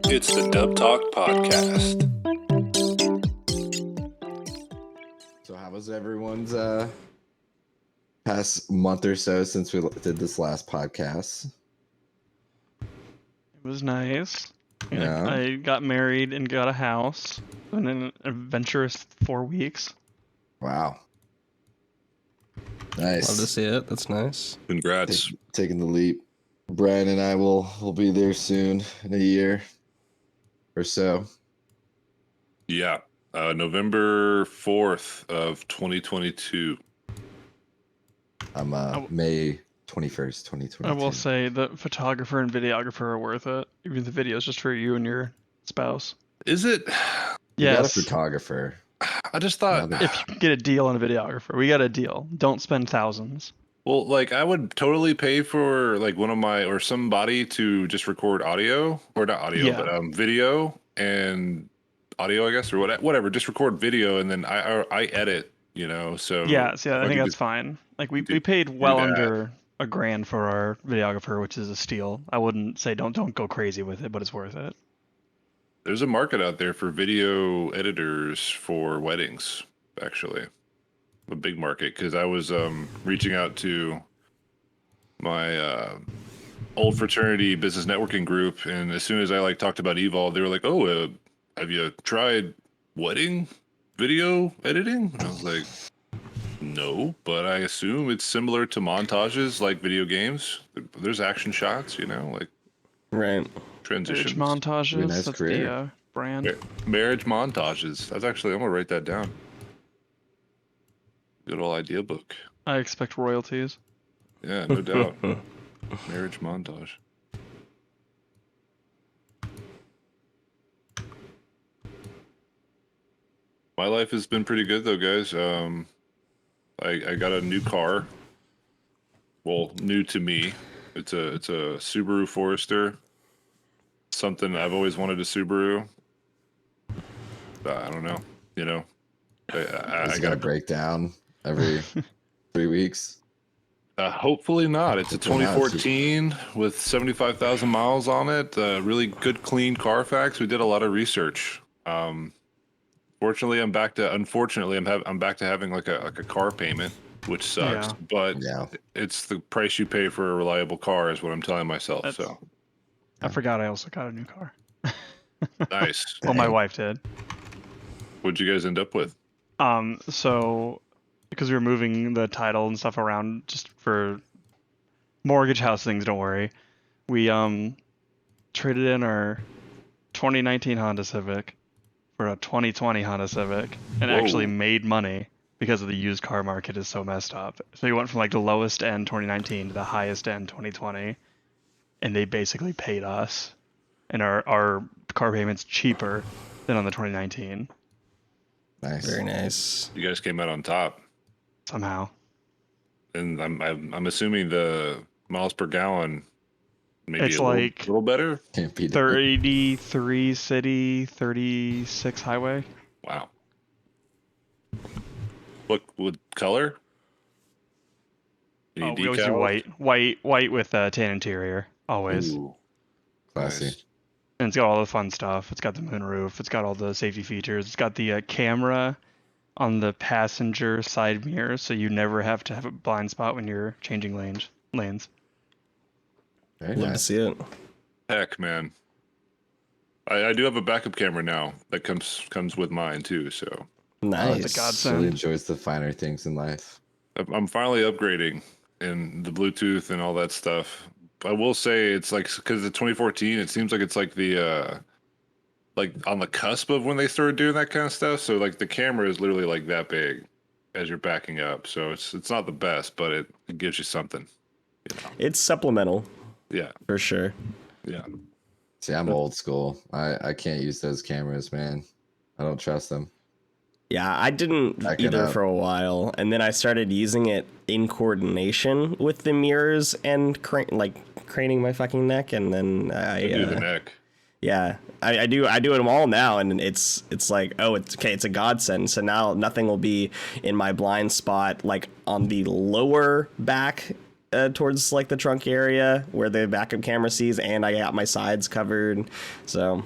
It's the Dub Talk Podcast. So how was everyone's past month or so since we did this last podcast? It was nice. Yeah. I got married and got a house in an adventurous 4 weeks. Wow. Nice. Love to see it. That's nice. Congrats. Taking the leap. Bryan and I will be there soon in a year or so. Yeah. November 4th of 2022. I'm May 21st, 2022. I will say the photographer and videographer are worth it. Even the video is just for you and your spouse. Is it? You got a Yes. photographer. I just thought, If you can get a deal on a videographer, we got a deal. Don't spend thousands. well, like I would totally pay for like one of my or somebody to just record audio or not audio, Yeah. but video and audio, I guess, or whatever. Just record video and then I edit, you know. So Yeah, so yeah, I if think could that's just- fine. Like we do- paid well that. under $1,000 for our videographer, which is a steal. I wouldn't say don't go crazy with it, but it's worth it. There's a market out there for video editors for weddings, actually. A big market, because I was reaching out to my old fraternity business networking group, and as soon as I talked about Evolve, they were like, "Oh, have you tried wedding video editing?" And I was like, "No, but I assume it's similar to montages like video games. There's action shots, you know, like Right. transitions." Marriage montages. nice That's career. the brand. Marriage montages. I'm gonna write that down. Good old idea book. I expect royalties. Yeah, no doubt. Marriage montage. My life has been pretty good though, guys. I got a new car. Well, new to me. It's a Subaru Forester. Something I've always wanted a Subaru. I don't know. You know, I It's got gonna break down every 3 weeks. Hopefully not. It's a Hopefully not. 2014 with 75,000 miles on it. Really good, clean Carfax. We did a lot of research. Unfortunately, I'm back to having like a car payment, which sucks. Yeah. But Yeah. it's the price you pay for a reliable car, is what I'm telling myself. That's- So I forgot I also got a new car. nice. Well, my Dang. wife did. What'd you guys end up with? So because we were moving the title and stuff around just for mortgage house things, don't worry. We traded in our 2019 Honda Civic for a 2020 Honda Civic and Whoa. actually made money because of the used car market is so messed up. So we went from like the lowest end 2019 to the highest end 2020, and they basically paid us, and our car payment's cheaper than on the 2019 Nice. Very nice. You guys came out on top, somehow. and I'm assuming the miles per gallon maybe It's a little, like- little better. Can't beat it. 33 city, 36 highway. Wow. What color? Any Oh, we always do decals? white with tan interior, always. Ooh, Classy. nice. And it's got all the fun stuff. It's got the moonroof. It's got all the safety features. It's got the camera on the passenger side mirror, so you never have to have a blind spot when you're changing lanes. Very Love to nice. see it. Heck, man. I do have a backup camera now that comes with mine too. So Nice. It's a godsend. Really enjoys the finer things in life. I'm finally upgrading in the Bluetooth and all that stuff. I will say it's like because the 2014, it seems like it's like the like on the cusp of when they started doing that kind of stuff. So like the camera is literally like that big as you're backing up. So it's not the best, but it gives you something. You know? It's supplemental Yeah, for sure. yeah. See, I'm old school. I can't use those cameras, man. I don't trust them. Yeah, I didn't Back it either up. for a while, and then I started using it in coordination with the mirrors and craning my fucking neck, and then I do the neck. yeah, I do them all now, and it's like, oh, it's okay, it's a godsend. So now nothing will be in my blind spot, like on the lower back towards like the trunk area where the backup camera sees, and I got my sides covered, so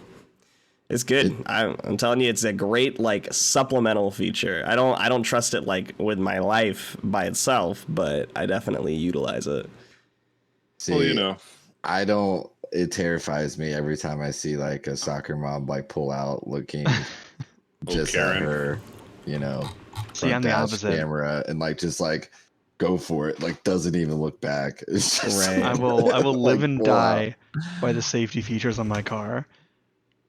it's good. I'm telling you, it's a great like supplemental feature. I don't trust it like with my life by itself, but I definitely utilize it. See, Well, you know, I don't. It terrifies me every time I see like a soccer mom like pull out looking just at Karen. her, you know, See, I'm the dash opposite. camera and like just like go for it, like doesn't even look back. It's just Right. I will like, live and pull out. die by the safety features on my car.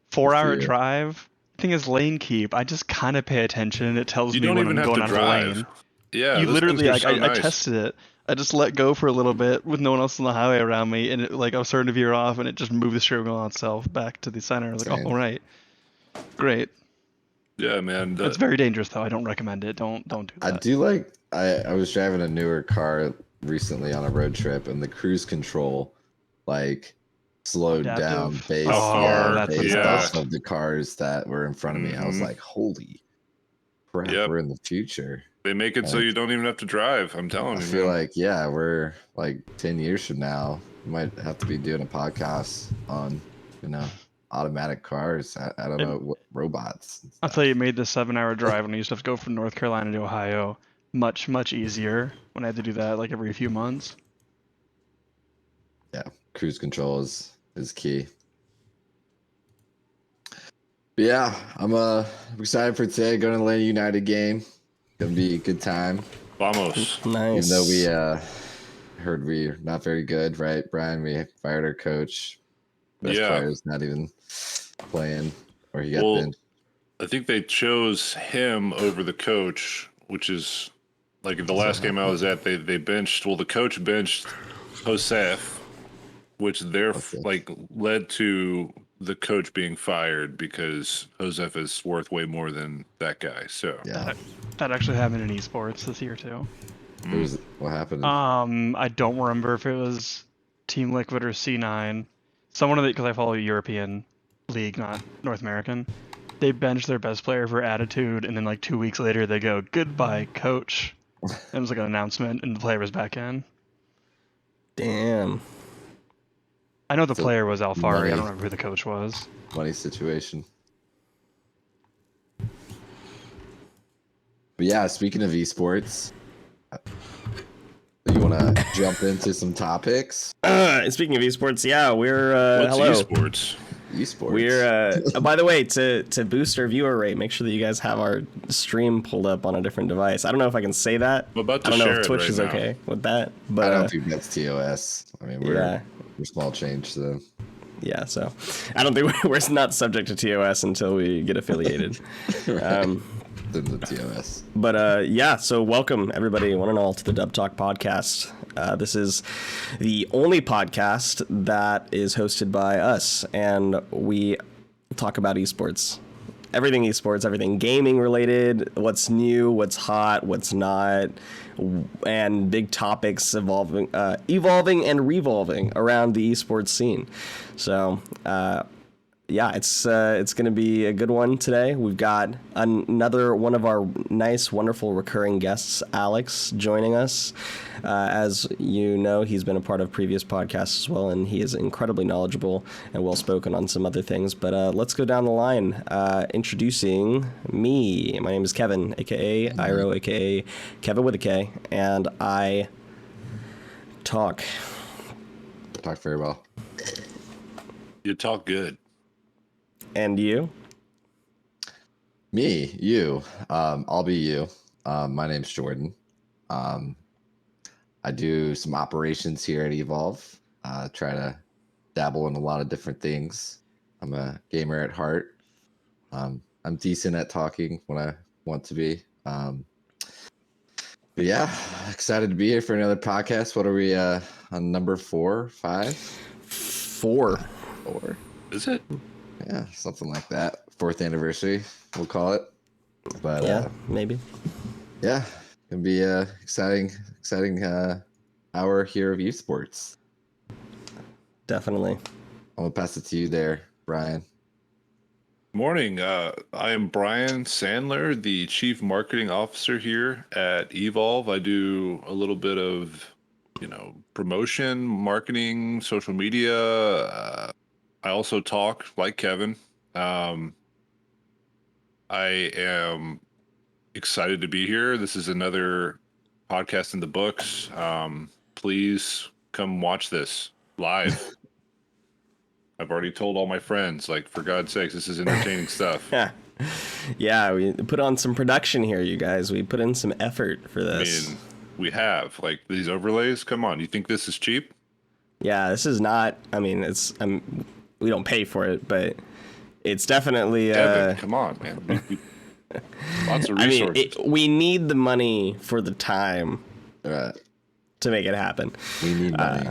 Good for 4-hour you. drive. Thing is lane keep. I just kind of pay attention. It tells You me don't when even I'm have going to out of the drive. lane. Yeah, You those things literally, are like, so I nice. tested it. I just let go for a little bit with no one else on the highway around me, and it, like I was starting to veer off, and it just moved the steering wheel on itself back to the center. I was like, Same. oh, right, great. Yeah, man. It's very dangerous, though. I don't recommend it. Don't do I that. do like. I was driving a newer car recently on a road trip, and the cruise control like slowed down Adaptive. based, How far? That's the based Yeah. off best. of the cars that were in front of me. I was Mhm. like, holy crap, Yep. we're in the future. They make it so Like, you don't even have to drive. I'm I telling you, feel man. like, yeah, we're like 10 years from now, we might have to be doing a podcast on, you know, automatic cars. I don't It, know, what robots and I'll tell stuff. you, it made the 7-hour drive when I used to have to go from North Carolina to Ohio much easier when I had to do that like every few months. Yeah, cruise control is key. But yeah, I'm excited for today. Going to the Atlanta United game. Gonna be a good time. Vamos. Nice. Even though we heard we're not very good, right, Brian? We fired our coach. Best Yeah. player's not even playing, or he got Well, benched. I think they chose him over the coach, which is like the last game I was at. They benched. Well, the coach benched Josef, which Okay. like led to the coach being fired because Josef is worth way more than that guy. So Yeah. That actually happened in esports this year too. It was what happened. I don't remember if it was Team Liquid or C9. Someone of the, because I follow European League, not North American. They benched their best player for attitude, and then like 2 weeks later they go, "Goodbye, coach." It was like an announcement, and the player was back in. Damn. I know the So, player was Alfari. I money. don't remember who the coach was. Money situation. But yeah, speaking of esports, you want to jump into some topics? Speaking of esports, yeah, we're what's hello. esports? Esports. We're by the way, to boost our viewer rate, make sure that you guys have our stream pulled up on a different device. I don't know if I can say that. I'm about to I don't know share if it Twitch right is now. okay with that, I but don't think that's TOS. I mean, we're small change, so yeah, so I don't think we're not subject to TOS until we get affiliated. right. Then the TOS. But yeah, so welcome everybody, one and all, to the Dub Talk podcast. This is the only podcast that is hosted by us, and we talk about esports. Everything esports, everything gaming related, what's new, what's hot, what's not, and big topics evolving and revolving around the esports scene. So, yeah, it's going to be a good one today. We've got another one of our nice, wonderful recurring guests, Alex, joining us. As you know, he's been a part of previous podcasts as well, and he is incredibly knowledgeable and well-spoken on some other things. But let's go down the line. Introducing me. My name is Kevin, a.k.a. Iro, a.k.a. Kevin with a K, and I talk. Talk very well. You talk good. And you? Me, you. I'll be you. My name's Jordan. I do some operations here at Evolve. Try to dabble in a lot of different things. I'm a gamer at heart. I'm decent at talking when I want to be. But yeah, excited to be here for another podcast. What are we on number 4, 5? 4. 4. Is it? Yeah, something like that. 4th anniversary, we'll call it. But Yeah, maybe. yeah, it'll be a exciting hour here of esports. Definitely. I'm gonna pass it to you there, Brian. Morning. I am Bryan Sandler, the Chief Marketing Officer here at Evolve. I do a little bit of promotion, marketing, social media. I also talk like Kevin. I am excited to be here. This is another podcast in the books. Please come watch this live. I've already told all my friends, like, for God's sakes, this is entertaining stuff. Yeah, we put on some production here, you guys. We put in some effort for this. I mean, we have, like, these overlays. Come on, you think this is cheap? Yeah, this is not. I mean, we don't pay for it, but it's definitely. Evan, come on, man. Lots of resources. I mean, we need the money for the time Right. to make it happen. We need money.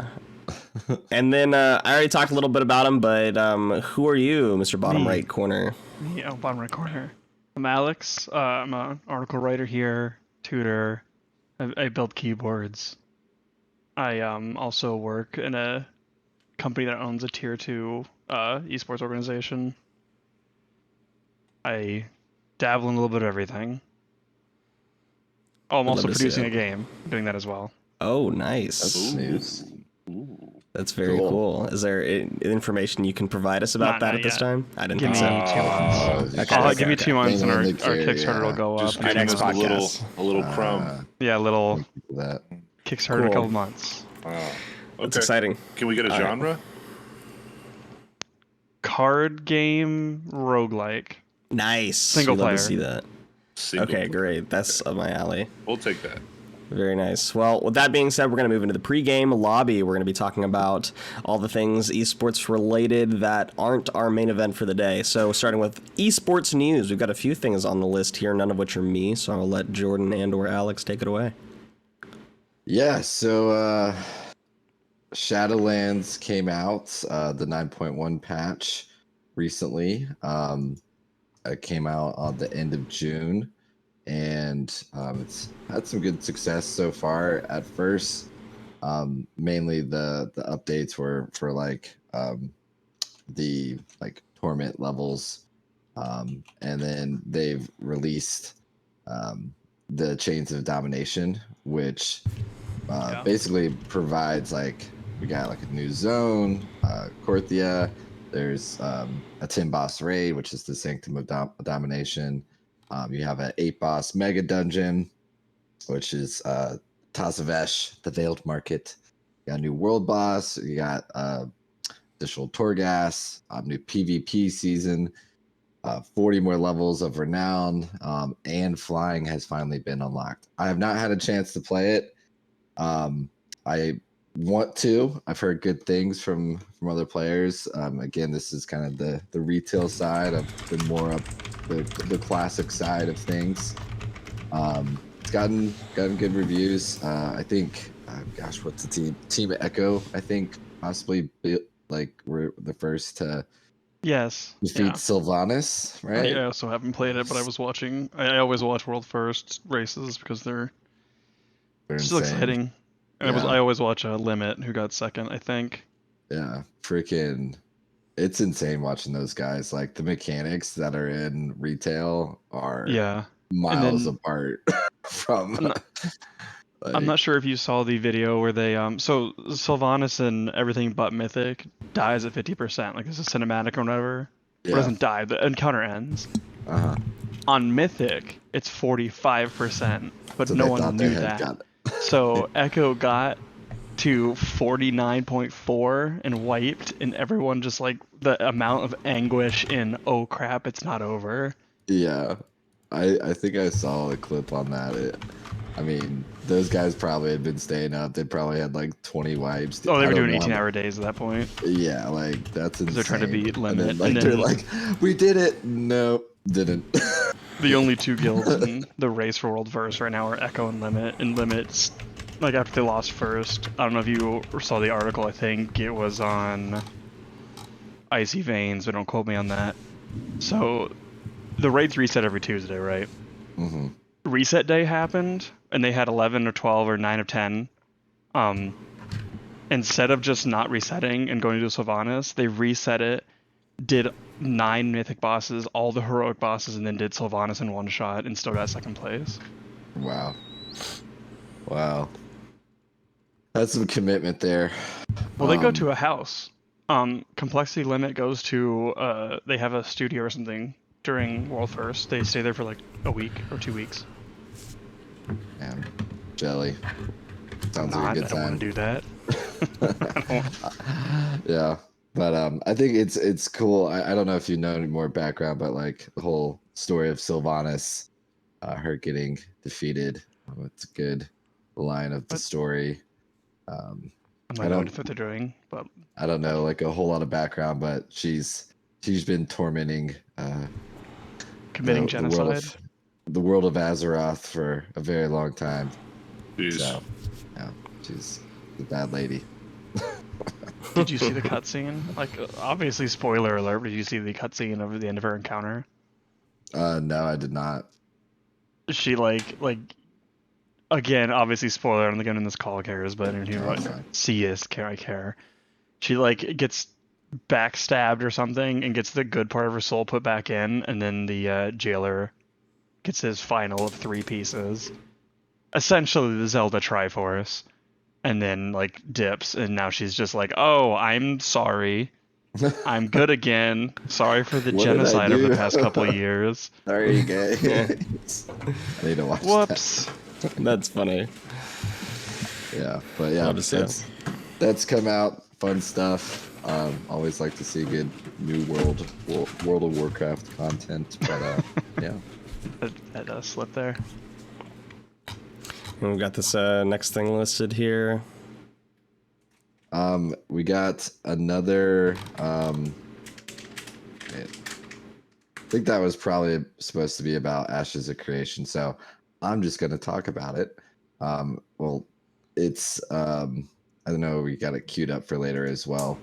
And then I already talked a little bit about him, but who are you, Mr. Bottom Right Corner? Yeah, bottom right corner. I'm Alex. I'm an article writer here, tutor. I build keyboards. I also work in a company that owns a tier 2 esports organization. I dabble in a little bit of everything. Oh, I'm also producing a game, doing that as well. Oh, nice. That's news. That's very cool. Is there information you can provide us about that at this time? I didn't think Give me so. 2 months. Okay, I'll okay, give me okay. 2 months and our Mainly the carrier, Kickstarter will go up. Just Our giving next us podcast. a little crumb. Yeah, a little That. Kickstarter in a Cool. couple months. Wow. That's Okay. exciting. Can we get a All right. genre? Card game roguelike. Nice. Single We'd love to player. see that. Single Okay, player. great. That's up my alley. We'll take that. Very nice. Well, with that being said, we're going to move into the pregame lobby. We're going to be talking about all the things esports related that aren't our main event for the day. So starting with esports news, we've got a few things on the list here, none of which are me. So I'll let Jordan and or Alex take it away. Yeah, so Shadowlands came out, the 9.1 patch recently. It came out on the end of June, and it's had some good success so far. At first, mainly the updates were for like the like torment levels, and then they've released the Chains of Domination, which basically provides like we got like a new zone, Korthia. There's a 10 boss raid, which is the Sanctum of Domination. You have an 8 boss mega dungeon, which is Tazavesh, the Veiled Market. You got a new world boss. You got additional Torghast, new PvP season, 40 more levels of renown, and flying has finally been unlocked. I have not had a chance to play it. I want to. I've heard good things from other players. Again, this is kind of the retail side. I've been more up the classic side of things. It's gotten good reviews. I think, gosh, what's the team? Team Echo, I think, possibly were the first to Yes. defeat Sylvanas, right? I also haven't played it, but I was watching. I always watch World First races because they're still insane. exciting. And Yeah. I always watch Limit, who got second, I think. Yeah, freaking, it's insane watching those guys. Like the mechanics that are in retail are Yeah. miles then- apart from. I'm not sure if you saw the video where they so Sylvanas and everything but Mythic dies at 50%, like it's a cinematic or whatever. It doesn't die, the encounter ends. Uh-huh. On Mythic, it's 45%, but So no they one thought they knew had that. got it. So Echo got to 49.4 and wiped, and everyone just like the amount of anguish in oh crap, it's not over. Yeah, I think I saw a clip on that. I mean, those guys probably had been staying up. They probably had like 20 wipes. Oh, they I were don't doing know 18-hour days at that point. Yeah, like that's insane. They're trying to beat And Limit, then, like, and they're then- like, we did it. Nope, didn't. The only two guilds in the race for World Verse right now are Echo and Limit. And Limit's, like, after they lost first, I don't know if you saw the article, I think it was on Icy Veins, but don't quote me on that. So, the raids reset every Tuesday, right? Mm-hmm. Reset day happened, and they had 11 or 12 or 9 of 10. Instead of just not resetting and going to Sylvanas, they reset it, did 9 mythic bosses, all the heroic bosses, and then did Sylvanas in one shot and still got second place. Wow. That's some commitment there. Well, they go to a house. Complexity limit goes to they have a studio or something during World First. They stay there for like a week or 2 weeks. Man, jelly. Sounds like I a good don't time. want to do that. Yeah, but I think it's cool. I don't know if you know any more background, but like the whole story of Sylvanas, her getting defeated. It's a good line of the What? story. I'm I like, don't what they're doing, but I don't know like a whole lot of background, but she's been tormenting committing the world genocide. of Azeroth for a very long time. Jeez. So yeah, she's a bad lady. Did you see the cutscene? Like, obviously, spoiler alert. But did you see the cutscene of the end of her encounter? No, I did not. She like again, obviously spoiler. I'm gonna in this call cares, but in here, Oh, like, fine. care I care. She like gets backstabbed or something and gets the good part of her soul put back in, and then the jailer gets his final of 3 pieces, essentially the Zelda Triforce, and then like dips, and now she's just like, oh, I'm sorry. I'm good again. Sorry for the What did I genocide over the do? past couple of years. Sorry, guys. I need to watch Whoops. That's funny. that. Yeah, but yeah, Love to see it. that's come out. Fun stuff. Always like to see good new World of Warcraft content. But yeah, That does slip there. And we've got this next thing listed here. we got another. I think that was probably supposed to be about Ashes of Creation, so I'm just going to talk about it. Well, it's I don't know. We got it queued up for later as well.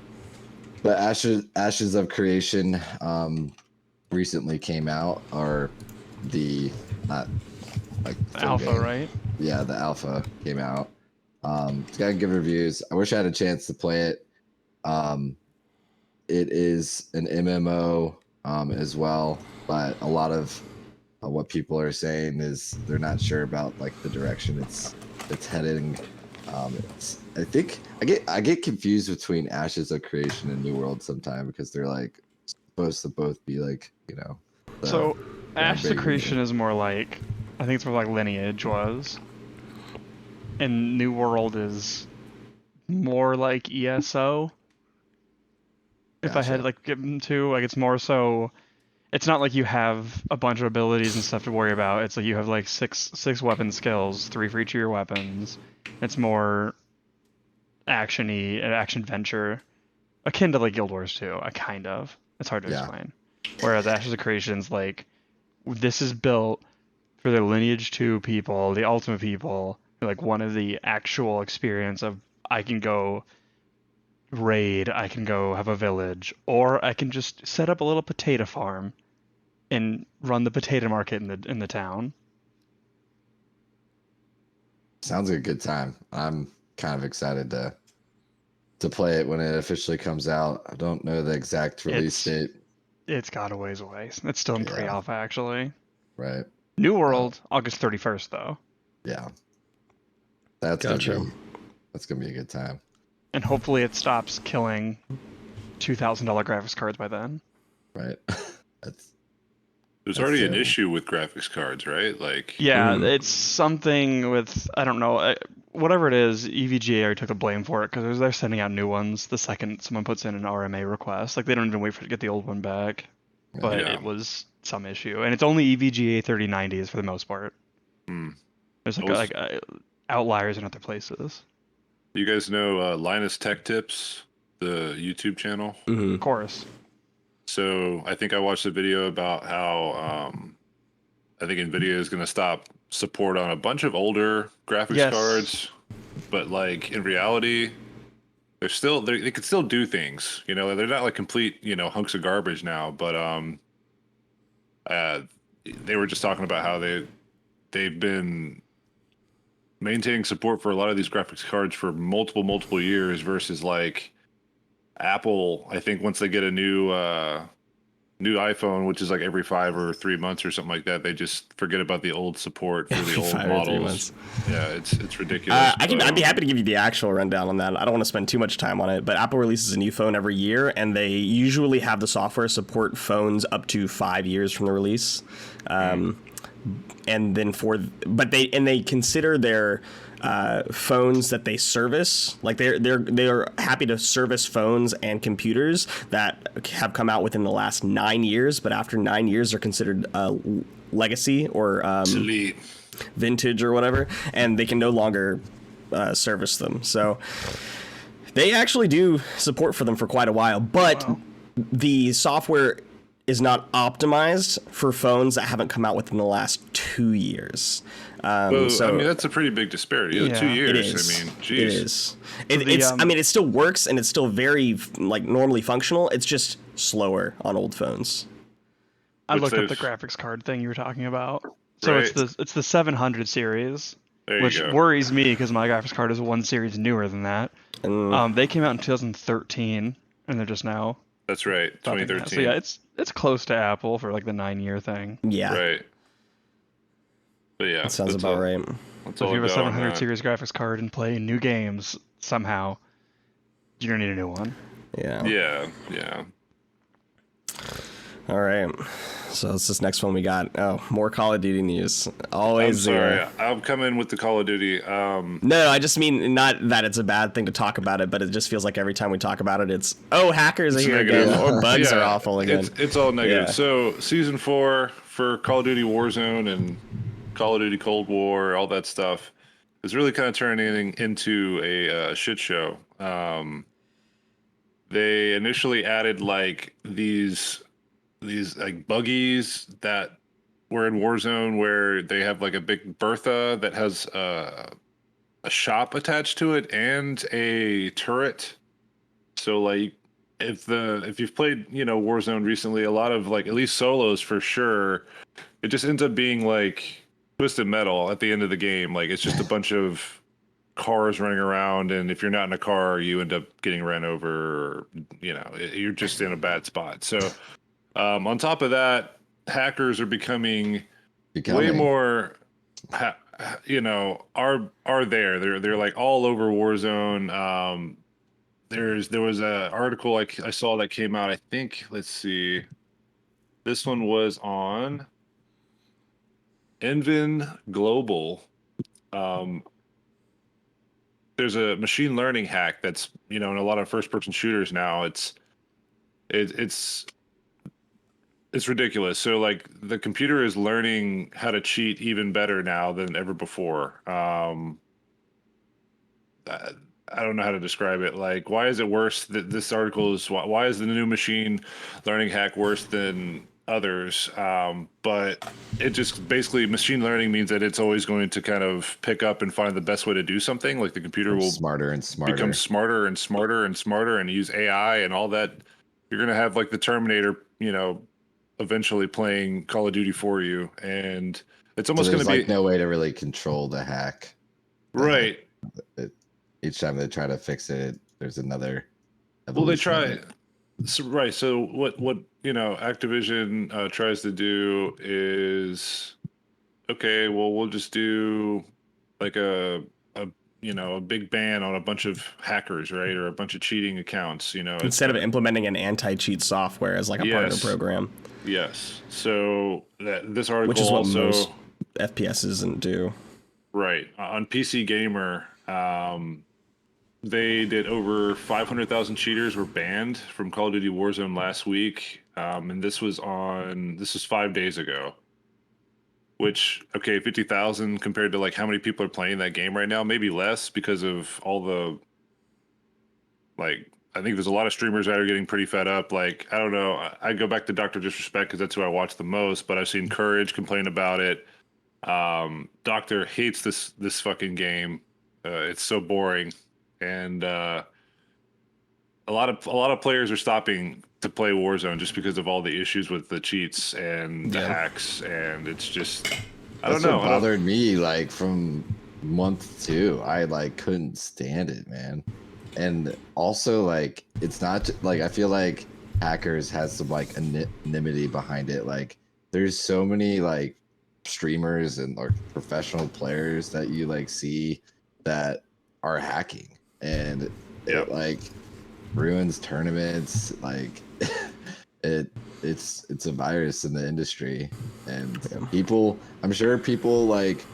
But Ashes of Creation recently came out, or the not like the full Alpha, game. right? Yeah, the alpha came out. It's got good reviews. I wish I had a chance to play it. It is an MMO as well, but a lot of what people are saying is they're not sure about like the direction it's heading. I think I get confused between Ashes of Creation and New World sometimes because they're like supposed to both be like the So, Ashes of groundbreaking Creation game. is more like, I think it's more like Lineage was. And New World is more like ESO. If I had Gotcha. like given to, like, it's more so, it's not like you have a bunch of abilities and stuff to worry about. It's like you have like six weapon skills, 3 for each of your weapons. It's more action-y, an action adventure, akin to like Guild Wars 2. I kind of. It's hard to Yeah. explain. Whereas Ashes of Creation's like, this is built for the Lineage 2 people, the Ultimate people, who like wanted the actual experience of, I can go raid, I can go have a village, or I can just set up a little potato farm and run the potato market in the town. Sounds like a good time. I'm kind of excited to play it when it officially comes out. I don't know the exact release date. It's got a ways away. It's still in Yeah. pre-alpha actually. Right. New World, August 31st though. Yeah. That's Gotcha. gonna be a good time. And hopefully it stops killing $2,000 graphics cards by then. Right. That's There's already an terrible. issue with graphics cards, right? Like, Yeah, Mhm. it's something with, I don't know, whatever it is, EVGA already took a blame for it because they're sending out new ones the second someone puts in an RMA request. Like, they don't even wait for to get the old one back. But Yeah. it was some issue. And it's only EVGA 3090s for the most part. hmm. There's I was- like outliers in other places. You guys know Linus Tech Tips, the YouTube channel? Mm-hmm. Of course. So I think I watched a video about how I think NVIDIA is going to stop support on a bunch of older graphics Yes. cards, but like in reality, they can still do things. You know, they're not like complete hunks of garbage now. But they were just talking about how they've been maintaining support for a lot of these graphics cards for multiple years versus like Apple. I think once they get a new new iPhone, which is like every 5 or 3 months or something like that, they just forget about the old support for the old 5 or 3 models. months. Yeah, it's ridiculous. I'd be happy to give you the actual rundown on that. I don't want to spend too much time on it, but Apple releases a new phone every year, and they usually have the software support phones up to 5 years from the release. And then they consider their phones that they service, like they're happy to service phones and computers that have come out within the last 9 years, but after 9 years they're considered legacy or Obsolete. vintage or whatever, and they can no longer service them. So they actually do support for them for quite a while, but the software is not optimized for phones that haven't come out within the last 2 years. So I mean, that's a pretty big disparity. Yeah, 2 years. It is. I mean, geez. It is. I mean, it still works and it's still very like normally functional. It's just slower on old phones. I Which looked up the they've- graphics card thing you were talking about. So Right. it's the 700 series, There you which go. worries me because my graphics card is one series newer than that. They came out in 2013, and they're just now. That's right. topping that. 2013. So yeah, it's close to Apple for like the 9-year thing. Yeah, Right. But yeah, that sounds that's about all- right. That's So if all you have a I got on 700 that. series graphics card and play new games somehow, you don't need a new one. Yeah. Yeah. All right. So it's this next one we got. Oh, more Call of Duty news. I'm Always sorry. there. I'll come in with the Call of Duty. No, I just mean not that it's a bad thing to talk about it, but it just feels like every time we talk about it, it's hackers are It's here negative. again, or bugs Yeah, are awful again. It's all negative. Yeah. So season 4 for Call of Duty Warzone and Call of Duty Cold War, all that stuff, is really kind of turning into a shit show. They initially added like these like buggies that were in Warzone where they have like a big Bertha that has a shop attached to it and a turret. So like if you've played, Warzone recently, a lot of like at least solos for sure, it just ends up being like Twisted Metal at the end of the game. Like it's just a bunch of cars running around, and if you're not in a car, you end up getting ran over, or, you're just in a bad spot. So on top of that, hackers are becoming way more are there. They're like all over Warzone. There was a article I saw that came out, I think, let's see, this one was on Envin Global. There's a machine learning hack that's in a lot of first person shooters now. It's ridiculous. So like the computer is learning how to cheat even better now than ever before. I don't know how to describe it. Like, why is it worse? That this article is why is the new machine learning hack worse than others? But it just basically machine learning means that it's always going to kind of pick up and find the best way to do something. Like the computer will smarter and smarter. become smarter and smarter and smarter and use AI and all that. You're gonna have like the Terminator, eventually playing Call of Duty for you, and it's almost so going there's to be no way to really control the hack. right. Each time they try to fix it, there's another. Well, they evolution of try. it. So, right. So what Activision tries to do is, okay, well, we'll just do like a big ban on a bunch of hackers, right, or a bunch of cheating accounts. Instead of implementing an anti-cheat software as like a partner program. Yes. So this article Which is what also most FPSs do. right on PC Gamer. They did over 500,000 cheaters were banned from Call of Duty Warzone last week, and this was 5 days ago. Which, okay, 50,000 compared to like how many people are playing that game right now, maybe less because of all the like. I think there's a lot of streamers that are getting pretty fed up. Like, I don't know. I go back to Dr. Disrespect because that's who I watch the most, but I've seen Courage complain about it. Doctor hates this fucking game. It's so boring, and a lot of players are stopping to play Warzone just because of all the issues with the cheats and the hacks, and it's just I don't That's know. what bothered me like from month 2. I like couldn't stand it, man. And also like it's not like I feel like hackers has some like anonymity behind it. Like there's so many like streamers and like professional players that you like see that are hacking, and Yep. it like ruins tournaments. Like it's a virus in the industry, and people, I'm sure people like,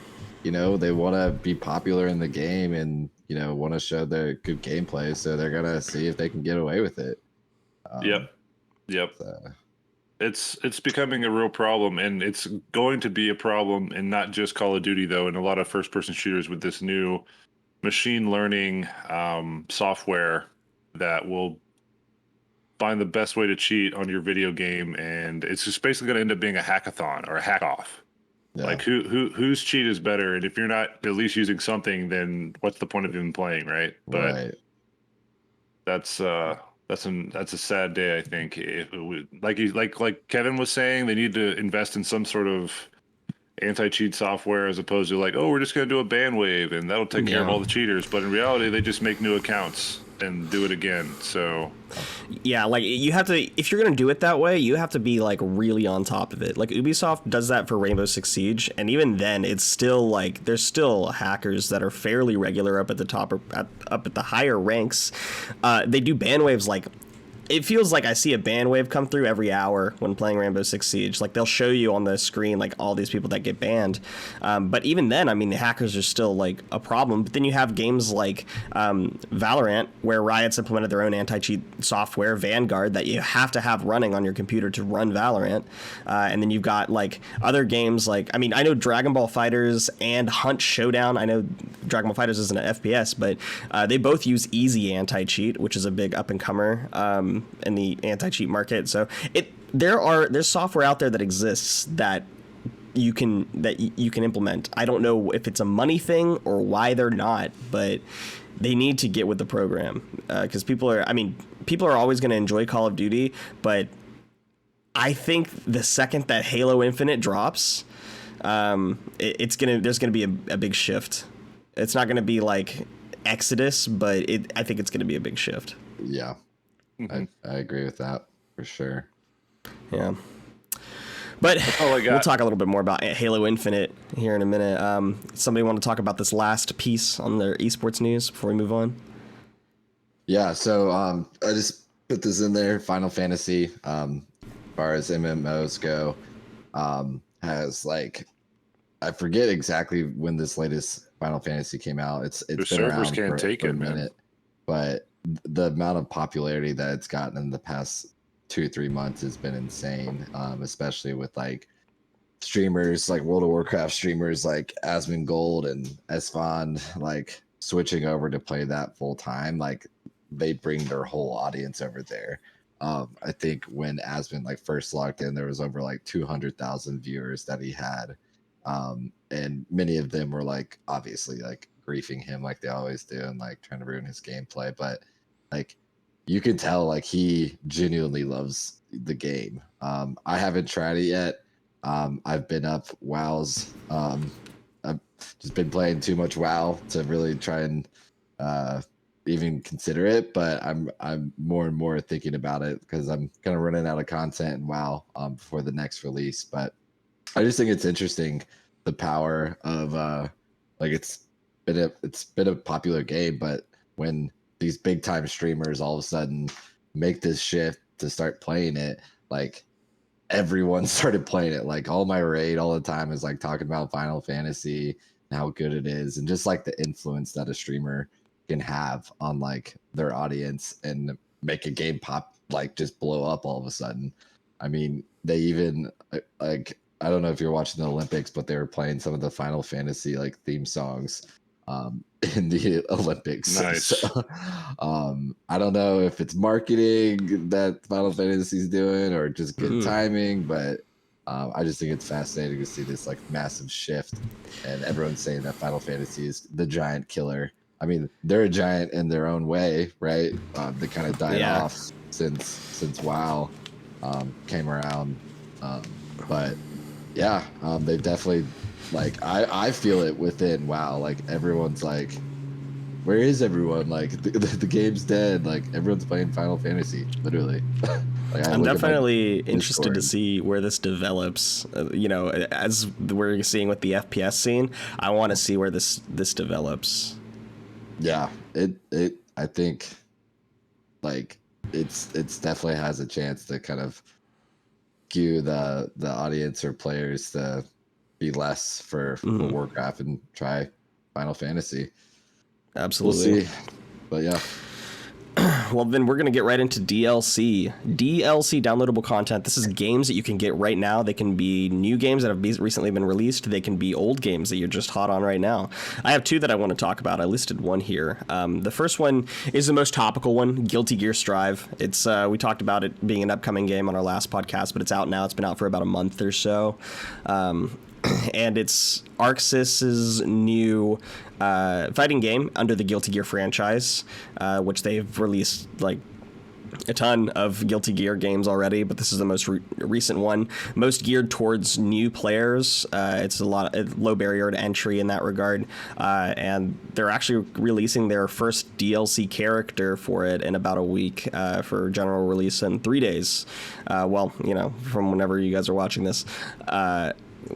you know, they want to be popular in the game and, you know, want to show their good gameplay, so they're gonna see if they can get away with it. Yep. So, It's becoming a real problem, and it's going to be a problem in not just Call of Duty though, in a lot of first-person shooters with this new machine learning software that will find the best way to cheat on your video game, and it's just basically going to end up being a hackathon or a hack off. yeah. Like whose cheat is better, and if you're not at least using something, then what's the point of even playing, right? But Right. that's a sad day. I think if it would, like Kevin was saying, they need to invest in some sort of anti-cheat software as opposed to like, oh, we're just going to do a ban wave and that'll take care of all the cheaters. But in reality, they just make new accounts and do it again. So Yeah, like you have to, if you're gonna do it that way, you have to be like really on top of it. Like Ubisoft does that for Rainbow Six Siege, and even then, it's still like there's still hackers that are fairly regular up at the top or up at the higher ranks. They do ban waves like. It feels like I see a ban wave come through every hour when playing Rainbow Six Siege. Like they'll show you on the screen like all these people that get banned, but even then, I mean, the hackers are still like a problem. But then you have games like Valorant, where Riot's implemented their own anti-cheat software, Vanguard, that you have to have running on your computer to run Valorant. And then you've got like other games like, I mean, I know Dragon Ball FighterZ and Hunt Showdown. I know Dragon Ball FighterZ isn't an FPS, but they both use Easy anti-cheat, which is a big up and comer in the anti-cheat market. So there's software out there that exists that you can implement. I don't know if it's a money thing or why they're not, but they need to get with the program, because people are always going to enjoy Call of Duty, but I think the second that Halo Infinite drops, there's gonna be a big shift. It's not gonna be like Exodus, but I think it's gonna be a big shift. Yeah. I agree with that for sure. Yeah. But all I got. we'll talk a little bit more about Halo Infinite here in a minute. Somebody want to talk about this last piece on their esports news before we move on? Yeah, so I just put this in there. Final Fantasy, as far as MMOs go, has like, I forget exactly when this latest Final Fantasy came out. It's The been servers around can't take for it, a man. minute, but the amount of popularity that it's gotten in the past 2-3 months has been insane, especially with like streamers like World of Warcraft streamers like Asmongold and Esfand like switching over to play that full time. Like they bring their whole audience over there. I think when Asmon like first logged in, there was over like 200,000 viewers that he had, and many of them were like obviously like griefing him like they always do and like trying to ruin his gameplay, but like you can tell like he genuinely loves the game. I haven't tried it yet. I've been up WoW's. I've just been playing too much WoW to really try and even consider it. But I'm more and more thinking about it because I'm kind of running out of content in WoW before the next release. But I just think it's interesting the power of like it's been a popular game, but when these big time streamers all of a sudden make this shift to start playing it, like everyone started playing it. Like all my raid all the time is like talking about Final Fantasy and how good it is, and just like the influence that a streamer can have on like their audience and make a game pop, like just blow up all of a sudden. I mean, they even like, I don't know if you're watching the Olympics, but they were playing some of the Final Fantasy like theme songs in the Olympics. Nice. So, I don't know if it's marketing that Final Fantasy is doing or just good timing, but I just think it's fascinating to see this like massive shift, and everyone's saying that Final Fantasy is the giant killer. I mean, they're a giant in their own way, right? They kind of died off since WoW came around, but yeah, they've definitely, like I feel it within WoW. Like everyone's like where is everyone? Like the game's dead. Like everyone's playing Final Fantasy, literally. Like I I'm look at my definitely interested to Discord. see where this develops. As we're seeing with the FPS scene, I want to see where this develops. Yeah, it I think like it's definitely has a chance to kind of skew the audience or players to be less for Warcraft and try Final Fantasy. We'll Absolutely. see. But yeah. Well, then we're going to get right into DLC. DLC, downloadable content. This is games that you can get right now. They can be new games that have recently been released. They can be old games that you're just hot on right now. I have two that I want to talk about. I listed one here. The first one is the most topical one, Guilty Gear Strive. It's we talked about it being an upcoming game on our last podcast, but it's out now. It's been out for about a month or so. And it's ArcSys's new fighting game under the Guilty Gear franchise, which they've released like a ton of Guilty Gear games already, but this is the most recent one, most geared towards new players. It's a low barrier to entry in that regard, and they're actually releasing their first DLC character for it in about a week for general release in 3 days. Well, from whenever you guys are watching this.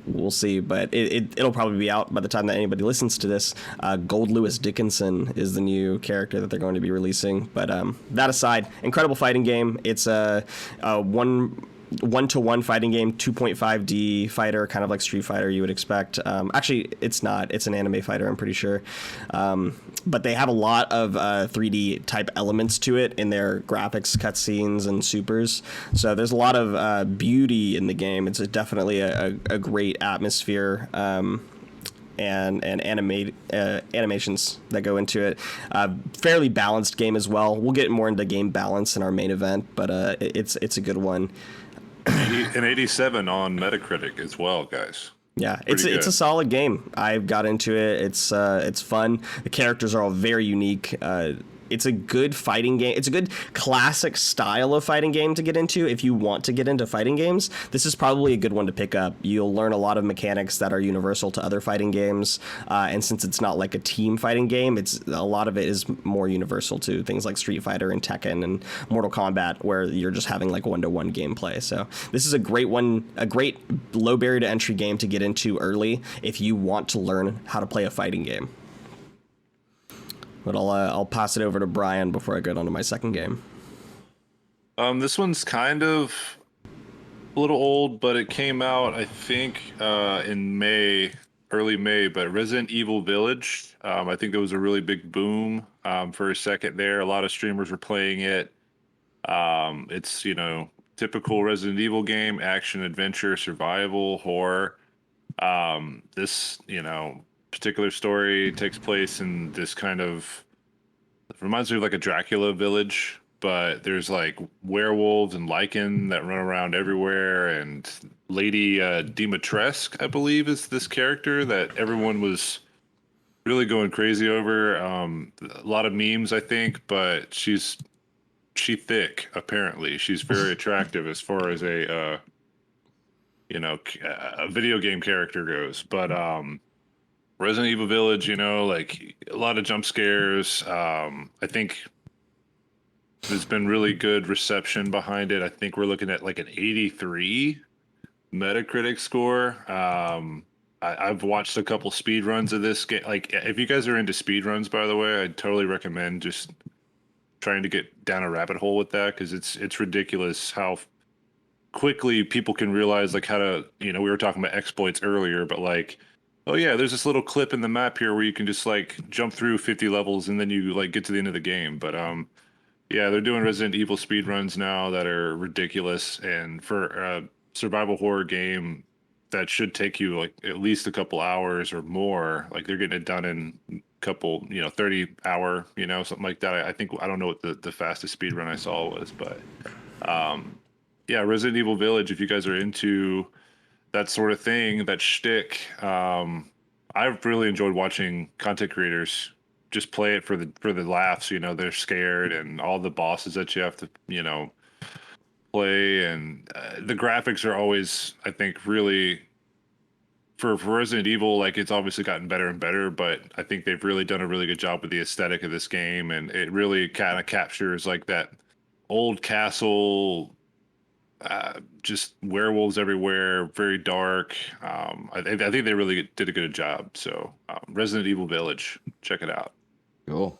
We'll see, but it'll probably be out by the time that anybody listens to this. Gold Lewis Dickinson is the new character that they're going to be releasing. But that aside, incredible fighting game. It's a one-to-one fighting game, 2.5D fighter, kind of like Street Fighter you would expect. Actually, it's not. It's an anime fighter, I'm pretty sure. But they have a lot of 3D type elements to it in their graphics, cutscenes, and supers. So there's a lot of beauty in the game. It's definitely a great atmosphere. And animations that go into it. Fairly balanced game as well. We'll get more into game balance in our main event, but it's a good one. An 87 on Metacritic as well, guys. Yeah, it's a solid game. I got into it. It's fun. The characters are all very unique. It's a good fighting game. It's a good classic style of fighting game to get into if you want to get into fighting games. This is probably a good one to pick up. You'll learn a lot of mechanics that are universal to other fighting games, and since it's not like a team fighting game, a lot of it is more universal to things like Street Fighter and Tekken and Mortal Kombat, where you're just having like one-to-one gameplay. So this is a great one, a great low barrier to entry game to get into early if you want to learn how to play a fighting game. But I'll pass it over to Bryan before I get on to my second game. This one's kind of a little old, but it came out, I think, in May, early May, but Resident Evil Village. I think there was a really big boom for a second there. A lot of streamers were playing it. It's, typical Resident Evil game, action, adventure, survival, horror. This, particular story takes place in this kind of, it reminds me of like a Dracula village, but there's like werewolves and lichen that run around everywhere, and Lady Dimitrescu, I believe, is this character that everyone was really going crazy over. A lot of memes, I think, but she thick, apparently. She's very attractive as far as a video game character goes. But Resident Evil Village, like a lot of jump scares. I think there's been really good reception behind it. I think we're looking at like an 83 Metacritic score. I've watched a couple speed runs of this game. Like, if you guys are into speed runs, by the way, I'd totally recommend just trying to get down a rabbit hole with that, because it's ridiculous how quickly people can realize like how to, we were talking about exploits earlier, but like, oh yeah, there's this little clip in the map here where you can just like jump through 50 levels and then you like get to the end of the game. But yeah, they're doing Resident Evil speed runs now that are ridiculous, and for a survival horror game that should take you like at least a couple hours or more, like they're getting it done in a couple, 30 hour, something like that. I think, I don't know what the fastest speed run I saw was, but yeah, Resident Evil Village, if you guys are into that sort of thing, that shtick, I've really enjoyed watching content creators just play it for the laughs. They're scared, and all the bosses that you have to play, and the graphics are always, I think, really for Resident Evil, like it's obviously gotten better and better, but I think they've really done a really good job with the aesthetic of this game, and it really kind of captures like that old castle, just werewolves everywhere, very dark. I think they really did a good job. So Resident Evil Village, check it out. Cool.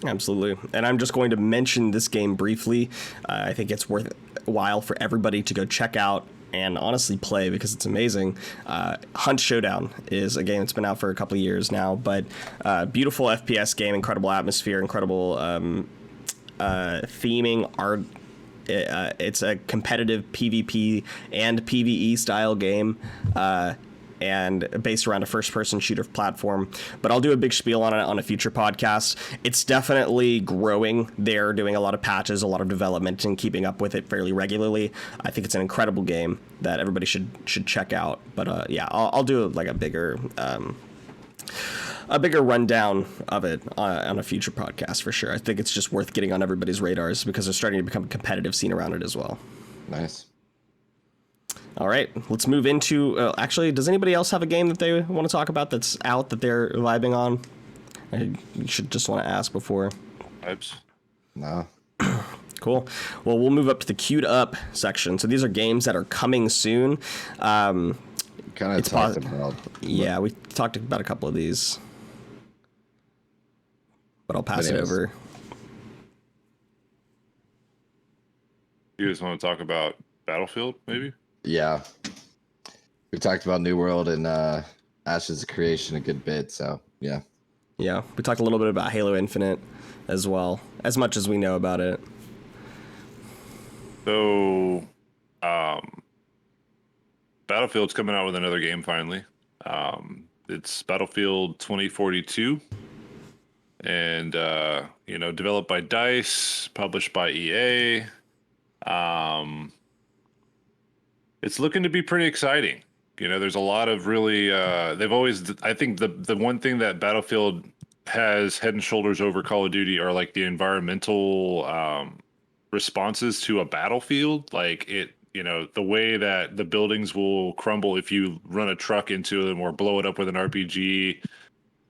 Absolutely. And I'm just going to mention this game briefly. I think it's worthwhile for everybody to go check out and honestly play because it's amazing. Hunt Showdown is a game that's been out for a couple of years now, but beautiful FPS game, incredible atmosphere, incredible theming, art. It's a competitive PvP and PvE style game. And based around a first-person shooter platform. But I'll do a big spiel on it on a future podcast. It's definitely growing. They're doing a lot of patches, a lot of development, and keeping up with it fairly regularly. I think it's an incredible game that everybody should check out. But yeah, I'll do like a bigger rundown of it on a future podcast for sure. I think it's just worth getting on everybody's radars because there's starting to become a competitive scene around it as well. Nice. All right, let's move into... actually, does anybody else have a game that they want to talk about that's out that they're vibing on? I should just want to ask before. Vibes? No. Cool. Well, we'll move up to the queued up section. So these are games that are coming soon. Kind of talked about. Yeah, we talked about a couple of these. But I'll pass it over. You guys want to talk about Battlefield, maybe? Yeah. We talked about New World and Ashes of Creation a good bit, so yeah. Yeah, we talked a little bit about Halo Infinite as well, as much as we know about it. So, Battlefield's coming out with another game finally. It's Battlefield 2042, and developed by DICE, published by EA. It's looking to be pretty exciting. There's a lot of really. I think the one thing that Battlefield has head and shoulders over Call of Duty are like the environmental responses to a battlefield. Like the way that the buildings will crumble if you run a truck into them or blow it up with an RPG.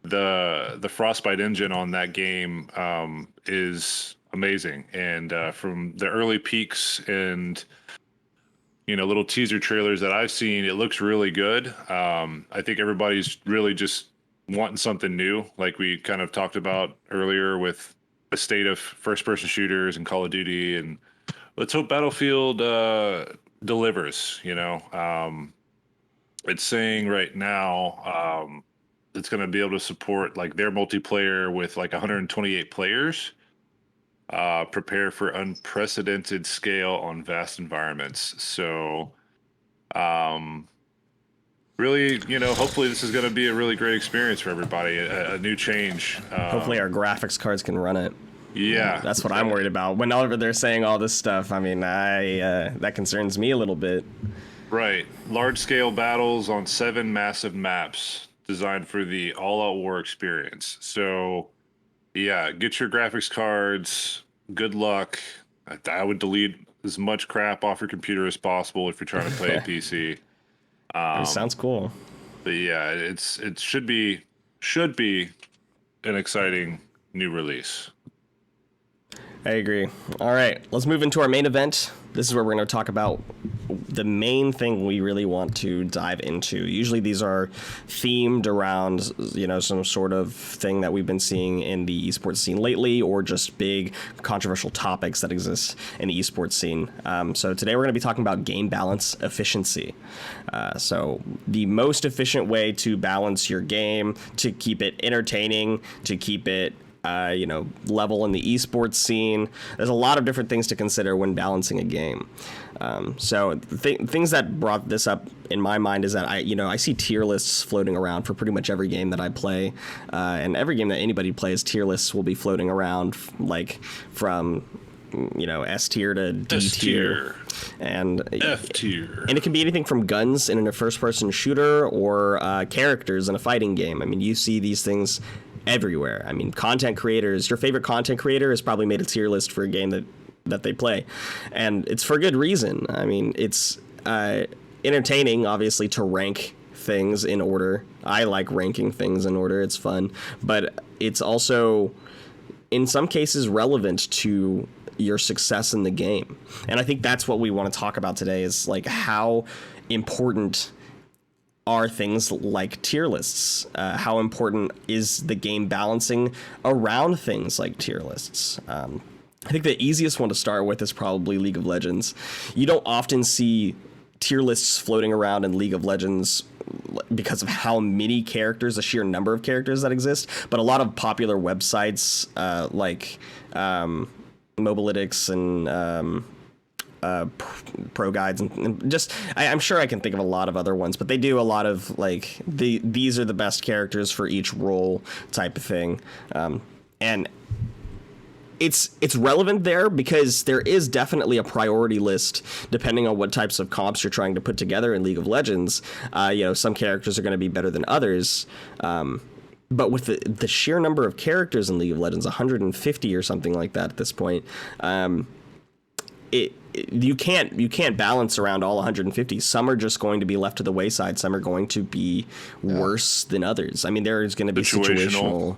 The Frostbite engine on that game is amazing, and from the early peaks and little teaser trailers that I've seen, it looks really good. I think everybody's really just wanting something new, like we kind of talked about earlier with the state of first-person shooters and Call of Duty, and let's hope Battlefield delivers. It's saying right now it's going to be able to support like their multiplayer with like 128 players. Prepare for unprecedented scale on vast environments. So, really, hopefully this is going to be a really great experience for everybody. A new change. Hopefully our graphics cards can run it. Yeah, that's what I'm worried about. Whenever they're saying all this stuff, I mean, that concerns me a little bit. Right, large-scale battles on 7 massive maps designed for the all-out war experience. So. Yeah, get your graphics cards. Good luck. I would delete as much crap off your computer as possible if you're trying to play a PC. Sounds cool. But yeah, it should be an exciting new release. I agree. All right, let's move into our main event. This is where we're going to talk about the main thing we really want to dive into. Usually these are themed around, some sort of thing that we've been seeing in the esports scene lately, or just big controversial topics that exist in the esports scene. So today we're going to be talking about game balance efficiency. So the most efficient way to balance your game, to keep it entertaining, to keep it level in the esports scene. There's a lot of different things to consider when balancing a game. So things that brought this up in my mind is that I see tier lists floating around for pretty much every game that I play, and every game that anybody plays, tier lists will be floating around, like from S tier to D tier and F tier, and it can be anything from guns in a first-person shooter or characters in a fighting game. I mean, you see these things everywhere. I mean, content creators, your favorite content creator has probably made a tier list for a game that they play, and it's for good reason. I mean, it's entertaining, obviously, to rank things in order. I like ranking things in order. It's fun, but it's also in some cases relevant to your success in the game. And I think that's what we want to talk about today, is like how important are things like tier lists? How important is the game balancing around things like tier lists? I think the easiest one to start with is probably League of Legends. You don't often see tier lists floating around in League of Legends because of how many characters, the sheer number of characters that exist, but a lot of popular websites like Mobalytics and Pro Guides and just I'm sure I can think of a lot of other ones, but they do a lot of like these are the best characters for each role type of thing, and it's relevant there because there is definitely a priority list depending on what types of comps you're trying to put together in League of Legends. Some characters are going to be better than others. But with the sheer number of characters in League of Legends, 150 or something like that at this point, you can't balance around all 150. Some are just going to be left to the wayside. Some are going to be worse than others. I mean, there is going to be situational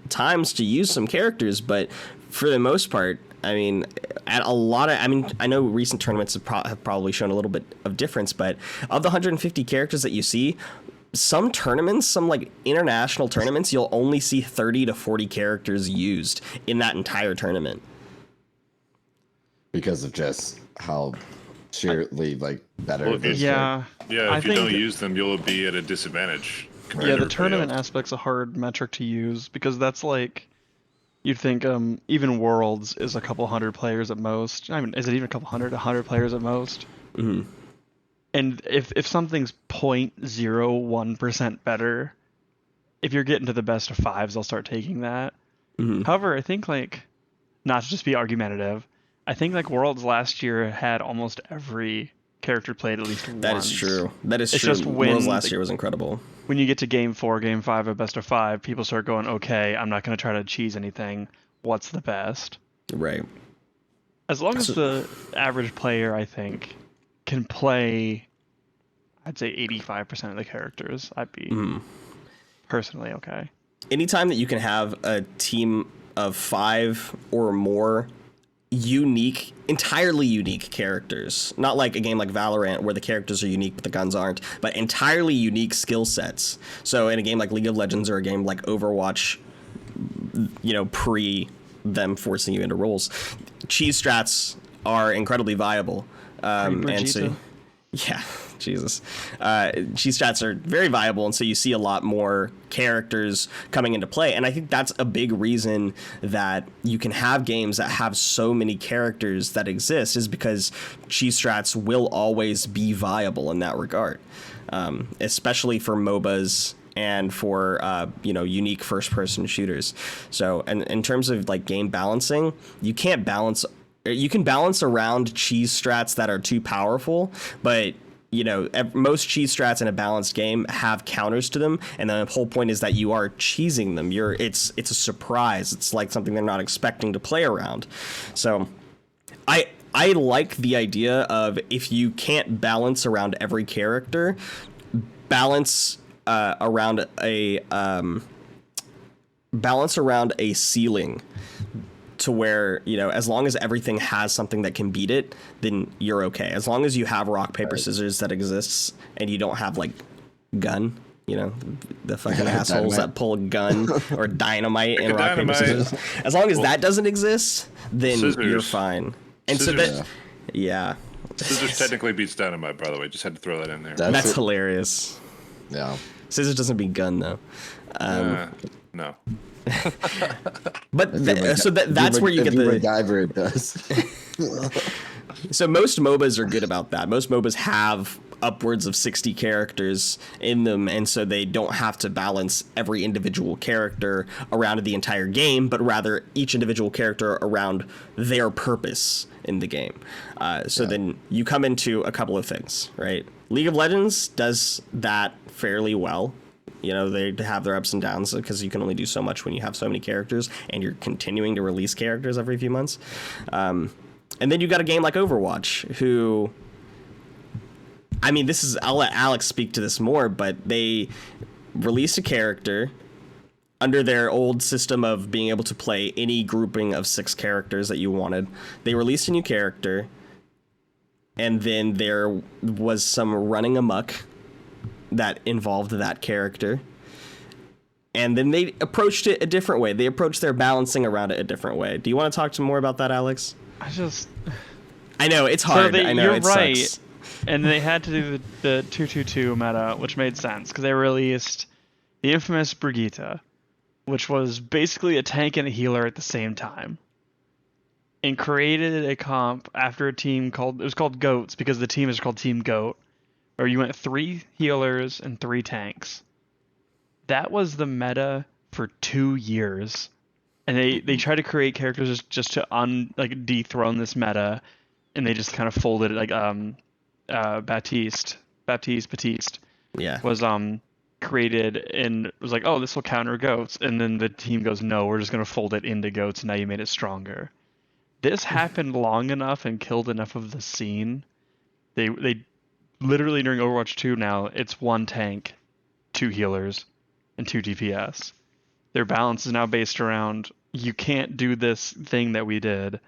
times to use some characters, but for the most part, I mean, I know recent tournaments have probably shown a little bit of difference, but of the 150 characters that you see, some tournaments, some like international tournaments, you'll only see 30 to 40 characters used in that entire tournament. Because of just how sheerly like better. Well, Yeah. Yeah, I if you think- don't use them, you'll be at a disadvantage. compared Yeah, to the everybody tournament else. aspect's a hard metric to use because that's like you'd think even Worlds is a couple hundred players at most. I mean, is it even a couple hundred? 100 players at most. Mm-hmm. And if something's 0.01% better, if you're getting to the best of fives, I'll start taking that. Mm-hmm. However, I think like, not to just be argumentative, I think like Worlds last year had almost every character played at least once. That is true. That is It's true. just when Worlds last year was incredible. When you get to game 4, game 5 of best of 5, people start going, okay, I'm not going to try to cheese anything. What's the best? Right. As long as the average player, I think, can play, I'd say 85% of the characters, I'd be personally okay. Anytime that you can have a team of 5 or more entirely unique characters, not like a game like Valorant where the characters are unique but the guns aren't, but entirely unique skill sets. So in a game like League of Legends or a game like Overwatch, pre them forcing you into roles, cheese strats are incredibly viable. And so, yeah, Jesus. Cheese strats are very viable, and so you see a lot more characters coming into play. And I think that's a big reason that you can have games that have so many characters that exist, is because cheese strats will always be viable in that regard, especially for MOBAs and for unique first-person shooters. So, and in terms of like game balancing, you can balance around cheese strats that are too powerful, but most cheese strats in a balanced game have counters to them, and the whole point is that you are cheesing them. It's a surprise. It's like something they're not expecting to play around. So I like the idea of, if you can't balance around every character, balance around a ceiling, to where, as long as everything has something that can beat it, then you're okay. As long as you have rock, paper, scissors that exists, and you don't have like gun, the fucking assholes that pull a gun or dynamite in rock, paper, scissors. As long as that doesn't exist, then you're fine. And Scissors. so that, Scissors technically beats dynamite, by the way. Just had to throw that in there. That's hilarious. Yeah. Scissors doesn't beat gun though. No. But that's where you get the MacGyver. It does. So most MOBAs are good about that. Most MOBAs have upwards of 60 characters in them, and so they don't have to balance every individual character around the entire game, but rather each individual character around their purpose in the game. Then you come into a couple of things, right? League of Legends does that fairly well. They have their ups and downs because you can only do so much when you have so many characters, and you're continuing to release characters every few months. And then you got a game like Overwatch, who I mean, I'll let Alex speak to this more, but they released a character under their old system of being able to play any grouping of 6 characters that you wanted. They released a new character, and then there was some running amok that involved that character. And then they approached it a different way. They approached their balancing around it a different way. Do you want to talk more about that, Alex? I know, it's hard. I know, you're right. Sucks. And they had to do the 2-2-2 meta, which made sense, because they released the infamous Brigitte, which was basically a tank and a healer at the same time, and created a comp after a team called Goats, because the team is called Team Goat, where you went 3 healers and 3 tanks. That was the meta for 2 years, and they tried to create characters just to dethrone this meta, and they just kind of folded it, like Baptiste Yeah. was created and was like, oh, this will counter Goats, and then the team goes, no, we're just gonna fold it into Goats, and now you made it stronger. This happened long enough and killed enough of the scene. They literally, during Overwatch 2 now, it's 1 tank, 2 healers, and 2 DPS. Their balance is now based around, you can't do this thing that we did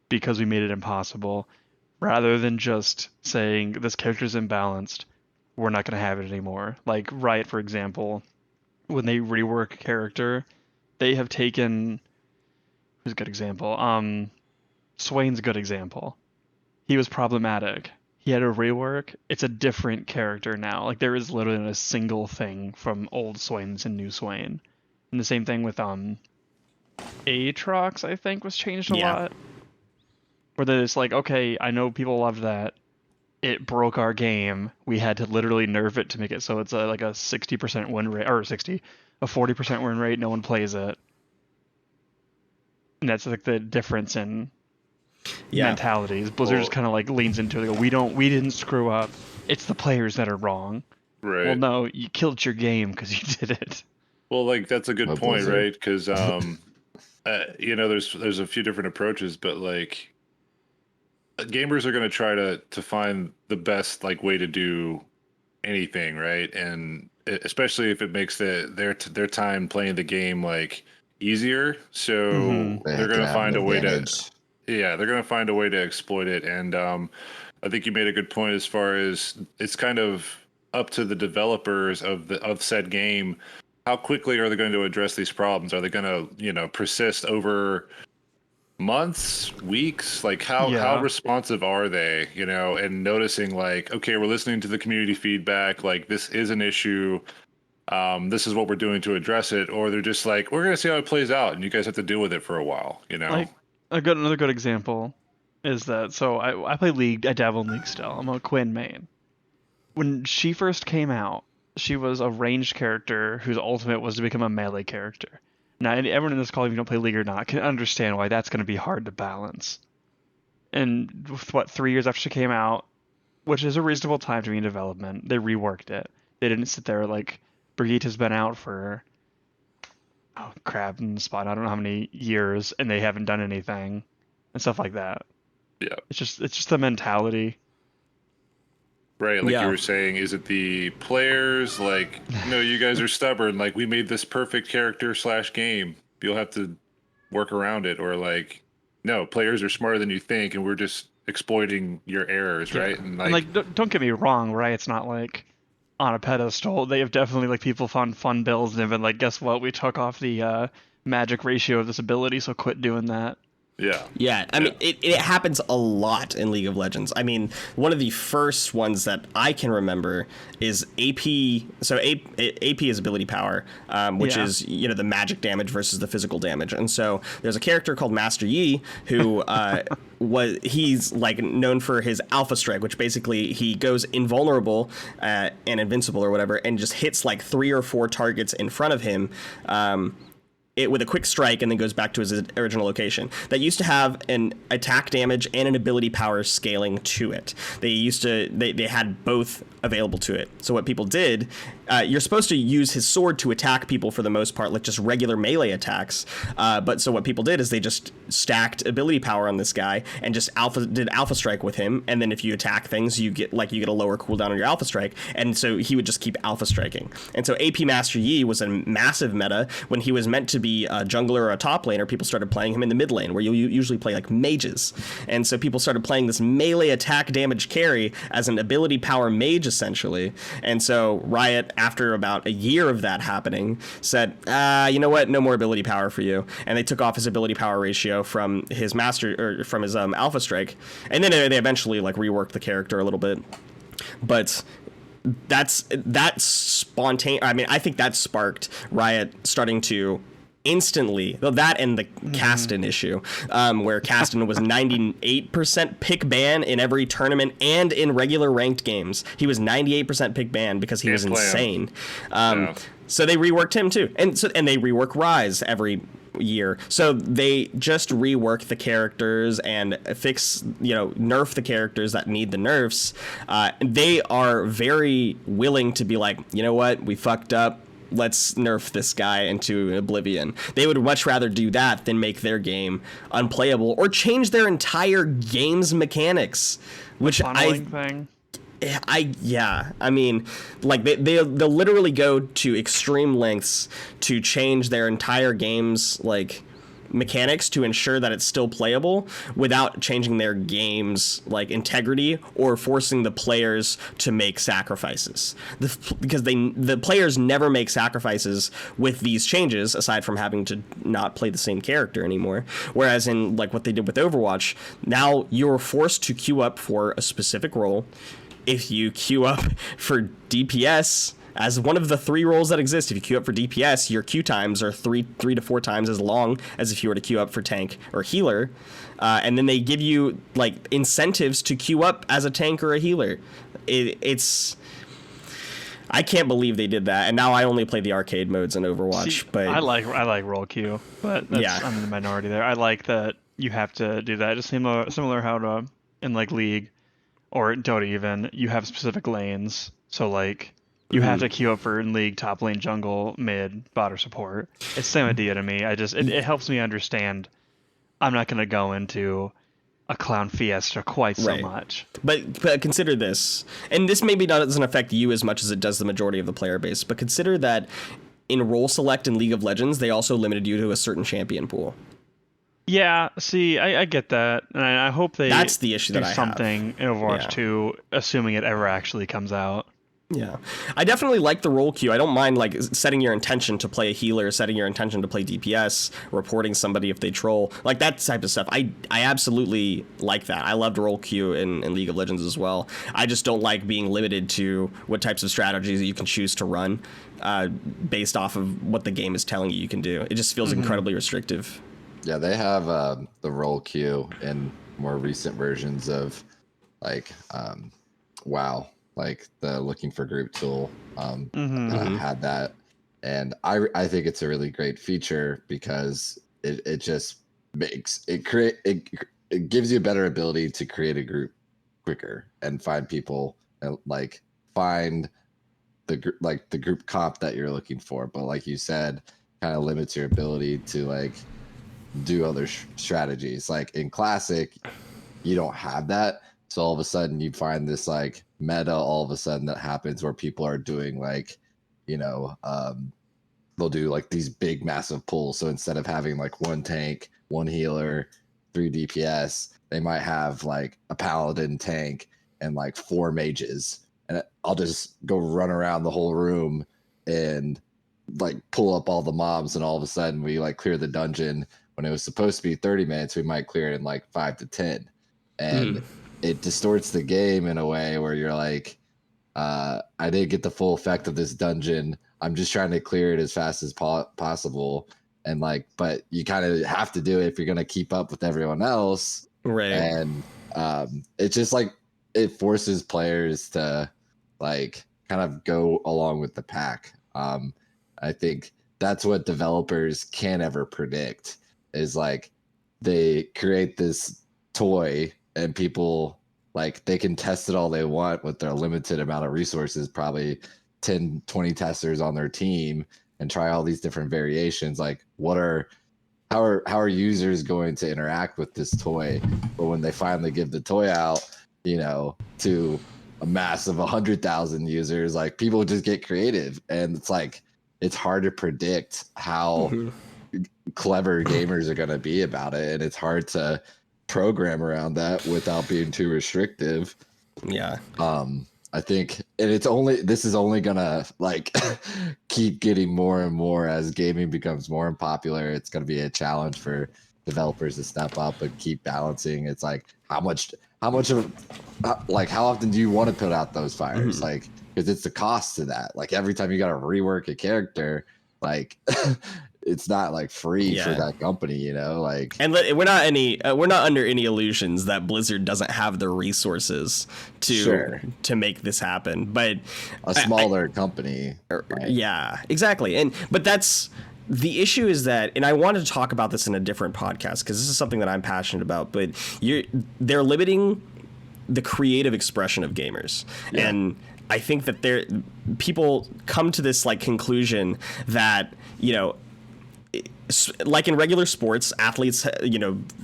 because we made it impossible, rather than just saying this character's imbalanced, we're not going to have it anymore. Like Riot, for example, when they rework a character, they have taken, who's a good example? Swain's a good example. He was problematic. He had a rework. It's a different character now. Like, there is literally not a single thing from old Swain to new Swain. And the same thing with Aatrox, I think, was changed a lot. Where they're just like, okay, I know people loved that. It broke our game. We had to literally nerf it to make it so it's like a 60% win rate, or a 40% win rate. No one plays it. And that's like the difference in mentalities. Blizzard just kind of like leans into it. They go, we didn't screw up. It's the players that are wrong. Right. Well, no, you killed your game because you did it. Well, like, that's a good point, Blizzard. right? Because there's a few different approaches, but like, gamers are going to try to find the best way to do anything, right? And especially if it makes their time playing the game easier, so they're going to find a way to they're going to find a way to exploit it. And I think you made a good point as far as it's kind of up to the developers of said game. How quickly are they going to address these problems? Are they going to persist over months, weeks? How responsive are they, and noticing okay, we're listening to the community feedback, this is an issue, this is what we're doing to address it, or they're just we're gonna see how it plays out and you guys have to deal with it for a while, Another good example is that, so I play League, I dabble in League still. I'm a Quinn main. When she first came out, she was a ranged character whose ultimate was to become a melee character. Now, everyone in this call, if you don't play League or not, can understand why that's going to be hard to balance. And 3 years after she came out, which is a reasonable time to be in development, they reworked it. They didn't sit there Brigitte has been out for, crap in the spot, I don't know how many years, and they haven't done anything, and stuff like that. Yeah. It's just the mentality. Right, you were saying, is it the players? No, you guys are stubborn. We made this perfect character / game. You'll have to work around it. Or no, players are smarter than you think, and we're just exploiting your errors, right? And don't get me wrong, right? It's not on a pedestal. They have definitely people found fun builds and have been guess what? We took off the magic ratio of this ability, so quit doing that. Yeah. I mean, it happens a lot in League of Legends. I mean, one of the first ones that I can remember is AP. So AP is ability power, which is the magic damage versus the physical damage. And so there's a character called Master Yi who he's known for his Alpha Strike, which basically he goes invulnerable and invincible or whatever, and just hits 3 or 4 targets in front of him. With a quick strike, and then goes back to his original location. That used to have an attack damage and an ability power scaling to it. They had both available to it. So what people did you're supposed to use his sword to attack people for the most part, like just regular melee attacks. But so what people did is they just stacked ability power on this guy and just did alpha strike with him. And then if you attack things, you get a lower cooldown on your alpha strike. And so he would just keep alpha striking. And so AP Master Yi was a massive meta when he was meant to be a jungler or a top laner. People started playing him in the mid lane, where you usually play like mages. And so people started playing this melee attack damage carry as an ability power mage, essentially. And so Riot, after about a year of that happening, said, you know what, no more ability power for you. And they took off his ability power ratio from his alpha strike. And then they eventually like reworked the character a little bit. But that's spontaneous. I mean, I think that sparked Riot starting to instantly, well, that and the Kasten issue, where Kasten was 98% pick ban in every tournament and in regular ranked games. He was 98% pick ban because he was insane. So they reworked him too, and they rework Rise every year. So they just rework the characters and fix, nerf the characters that need the nerfs. They are very willing to be like, you know what, we fucked up. Let's nerf this guy into oblivion. They would much rather do that than make their game unplayable or change their entire game's mechanics, which I mean, like they'll literally go to extreme lengths to change their entire game's like mechanics to ensure that it's still playable without changing their game's like integrity or forcing the players to make sacrifices, because the players never make sacrifices with these changes aside from having to not play the same character anymore. Whereas in like what they did with Overwatch, now you're forced to queue up for a specific role. If you queue up for DPS, as one of the 3 roles that exist, if you queue up for DPS, your queue times are 3 to 4 times as long as if you were to queue up for tank or healer. And then they give you like incentives to queue up as a tank or a healer. It's I can't believe they did that. And now I only play the arcade modes in Overwatch. But I like role queue, but I'm in the minority there. I like that you have to do that. Just similar how to in like League or Dota even, you have specific lanes. So like you have to queue up for in League, top lane, jungle, mid, bot, or support. It's the same idea to me. It helps me understand I'm not going to go into a clown fiesta quite so much. But consider this, and this maybe doesn't affect you as much as it does the majority of the player base, but consider that in role select in League of Legends, they also limited you to a certain champion pool. Yeah, see, I get that, and I hope that's the issue do that I something in Overwatch 2, assuming it ever actually comes out. Yeah, I definitely like the role queue. I don't mind like setting your intention to play a healer, setting your intention to play DPS, reporting somebody if they troll, like that type of stuff. I absolutely like that. I loved role queue in League of Legends as well. I just don't like being limited to what types of strategies you can choose to run based off of what the game is telling you can do. It just feels incredibly restrictive. Yeah, they have the role queue in more recent versions of like WoW. Like the looking for group tool had that, and I think it's a really great feature because it just makes it gives you a better ability to create a group quicker and find people and like find the group comp that you're looking for. But like you said, kind of limits your ability to like do other strategies. Like in Classic, you don't have that. So all of a sudden you find this like meta all of a sudden that happens where people are doing like, they'll do like these big massive pulls. So instead of having like 1 tank, 1 healer, 3 DPS, they might have like a paladin tank and like 4 mages. And I'll just go run around the whole room and like pull up all the mobs, and all of a sudden we like clear the dungeon. When it was supposed to be 30 minutes, we might clear it in like 5 to 10. And it distorts the game in a way where you're like, I didn't get the full effect of this dungeon. I'm just trying to clear it as fast as possible. And like, but you kind of have to do it if you're going to keep up with everyone else. Right. And it's just like, it forces players to like kind of go along with the pack. I think that's what developers can't ever predict, is like they create this toy and people like they can test it all they want with their limited amount of resources, probably 10, 20 testers on their team and try all these different variations. Like, how are users going to interact with this toy? But when they finally give the toy out, to a mass of 100,000 users, like, people just get creative, and it's like it's hard to predict how clever gamers are going to be about it, and it's hard to program around that without being too restrictive. Yeah. I think, and this is only gonna like keep getting more and more as gaming becomes more popular. It's gonna be a challenge for developers to step up and keep balancing. It's like how often do you want to put out those fires? Like, because it's the cost to that. Like, every time you got to rework a character, like it's not like free for that company, like. And we're not under any illusions that Blizzard doesn't have the resources to make this happen, but a smaller company, right? Yeah, exactly. But that's the issue, is that, and I wanted to talk about this in a different podcast because this is something that I'm passionate about, but they're limiting the creative expression of gamers. And I think that people come to this like conclusion that, like in regular sports, athletes,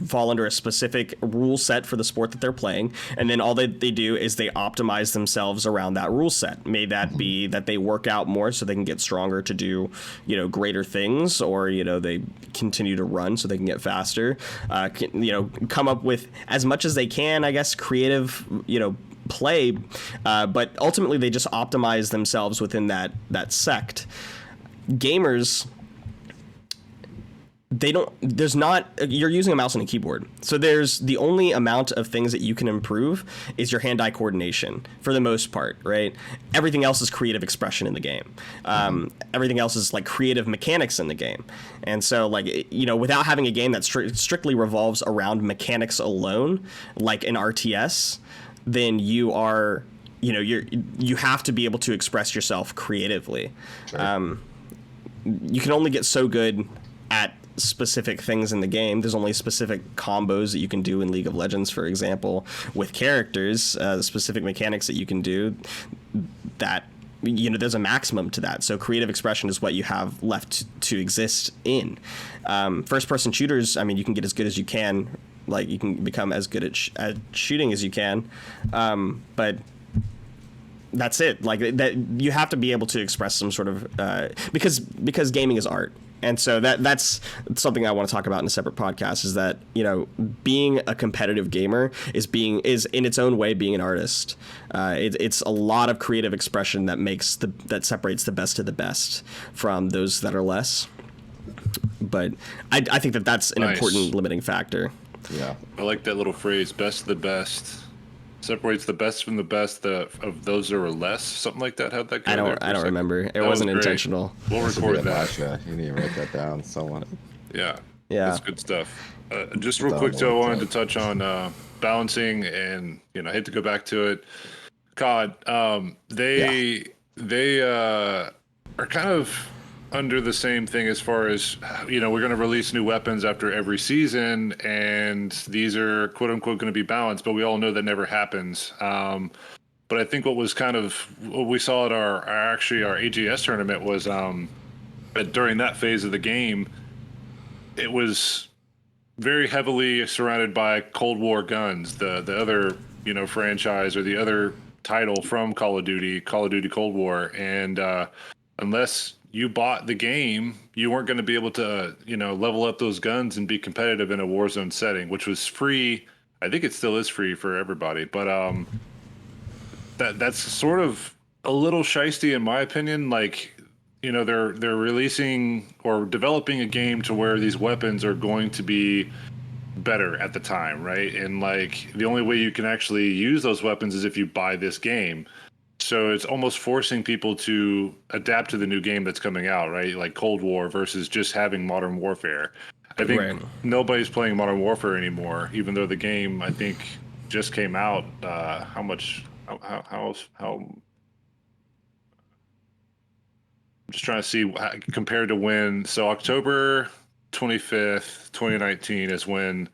fall under a specific rule set for the sport that they're playing, and then all that they do is they optimize themselves around that rule set. May that be that they work out more so they can get stronger to do, greater things, or they continue to run so they can get faster. Come up with as much as they can, I guess, creative, play, but ultimately they just optimize themselves within that sect. Gamers, you're using a mouse and a keyboard. So there's the only amount of things that you can improve is your hand-eye coordination for the most part, right? Everything else is creative expression in the game. Everything else is like creative mechanics in the game. And so like, without having a game that strictly revolves around mechanics alone, like an RTS, then you are, you have to be able to express yourself creatively. Sure. You can only get so good at specific things in the game. There's only specific combos that you can do in League of Legends, for example, with characters, specific mechanics that you can do that, there's a maximum to that. So creative expression is what you have left to exist in. First person shooters, I mean, you can get as good as you can, like you can become as good at shooting as you can. But that's it. Like that, you have to be able to express some sort of, because gaming is art. And so that's something I want to talk about in a separate podcast, is that, being a competitive gamer is in its own way being an artist. It's a lot of creative expression that separates the best of the best from those that are less. But I think that's an important limiting factor. Yeah. I like that little phrase, best of the best. Separates the best from the best of those that are less, something like that. How'd that go? I don't remember. It wasn't intentional. We'll record that. You need to write that down. Someone. Yeah. That's good stuff. Just real quick, though, I wanted to touch on balancing, and I hate to go back to it. COD, they are kind of under the same thing as far as, we're going to release new weapons after every season, and these are quote unquote going to be balanced, but we all know that never happens. But I think what was kind of what we saw at our AGS tournament was during that phase of the game, it was very heavily surrounded by Cold War guns, the other franchise or the other title from Call of Duty Cold War, and unless you bought the game, you weren't going to be able to, level up those guns and be competitive in a Warzone setting, which was free. I think it still is free for everybody, but that's sort of a little shisty in my opinion. Like, they're releasing or developing a game to where these weapons are going to be better at the time, right? And like the only way you can actually use those weapons is if you buy this game. So it's almost forcing people to adapt to the new game that's coming out, right? Like Cold War versus just having Modern Warfare. I think nobody's playing Modern Warfare anymore, even though the game, I think, just came out. How I'm just trying to see compared to when. So October 25th, 2019 is when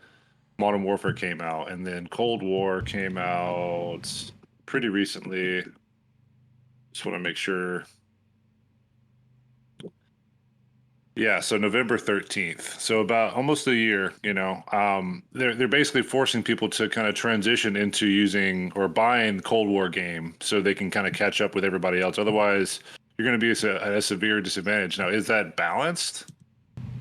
Modern Warfare came out, and then Cold War came out pretty recently. Just want to make sure. Yeah, so November 13th. So about almost a year, they're basically forcing people to kind of transition into using or buying the Cold War game so they can kind of catch up with everybody else. Otherwise, you're going to be at a severe disadvantage. Now, is that balanced?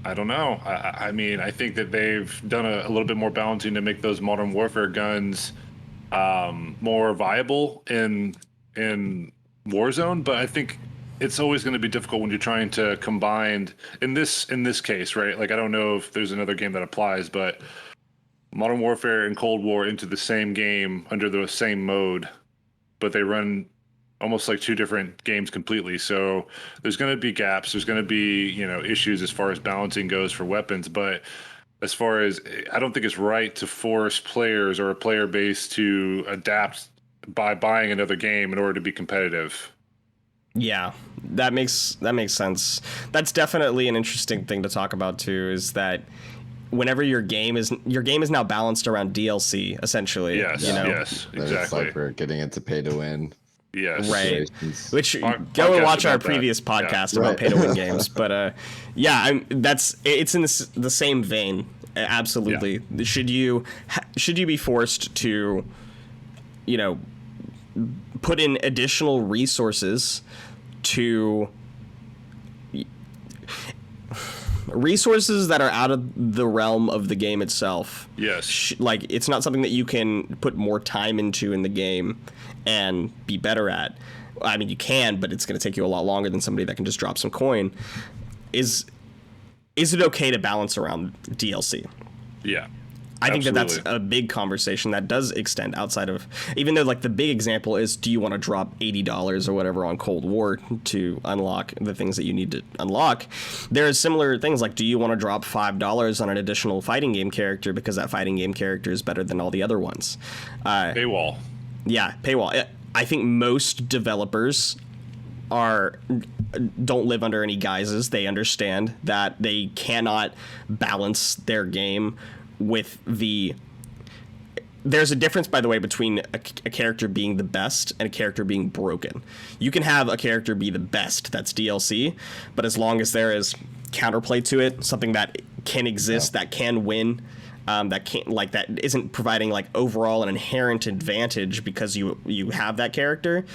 I don't know. I mean, I think that they've done a little bit more balancing to make those Modern Warfare guns more viable in Warzone, but I think it's always going to be difficult when you're trying to combine in this case, right? Like, I don't know if there's another game that applies, but Modern Warfare and Cold War into the same game under the same mode, but they run almost like two different games completely. So there's going to be gaps. There's going to be, issues as far as balancing goes for weapons, but as far as, I don't think it's right to force players or a player base to adapt by buying another game in order to be competitive. Yeah, that makes sense. That's definitely an interesting thing to talk about too, is that whenever your game is now balanced around DLC, essentially. Yes, yes, exactly. It's like we're getting into pay to win. Yes. Right. Which go and watch our previous podcast about pay to win games. But it's in the same vein. Absolutely. Yeah. Should you be forced to, put in additional resources to resources that are out of the realm of the game itself? Yes. Like, it's not something that you can put more time into in the game and be better at. I mean, you can, but it's going to take you a lot longer than somebody that can just drop some coin. Is it okay to balance around DLC? Yeah. I think that's a big conversation that does extend outside of, even though like the big example is, do you want to drop $80 or whatever on Cold War to unlock the things that you need to unlock? There are similar things like, do you want to drop $5 on an additional fighting game character because that fighting game character is better than all the other ones? Paywall. Yeah, paywall. I think most developers don't live under any guises. They understand that they cannot balance their game with there's a difference, by the way, between a character being the best and a character being broken. You can have a character be the best, that's DLC, but as long as there is counterplay to it, something that can exist, that can win, that isn't providing like overall an inherent advantage because you have that character,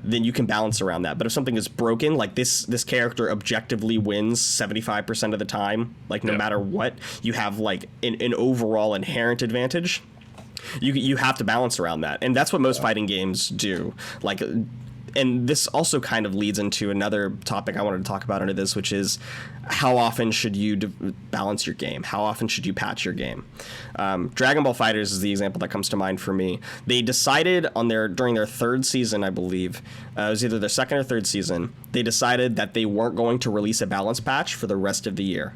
then you can balance around that. But if something is broken, like this character objectively wins 75% of the time, like no matter what, you have like an overall inherent advantage. You have to balance around that, and that's what most fighting games do. Like, and this also kind of leads into another topic I wanted to talk about under this, which is how often should you balance your game? How often should you patch your game? Dragon Ball FighterZ is the example that comes to mind for me. They decided during their third season, I believe, it was either their second or third season, they decided that they weren't going to release a balance patch for the rest of the year.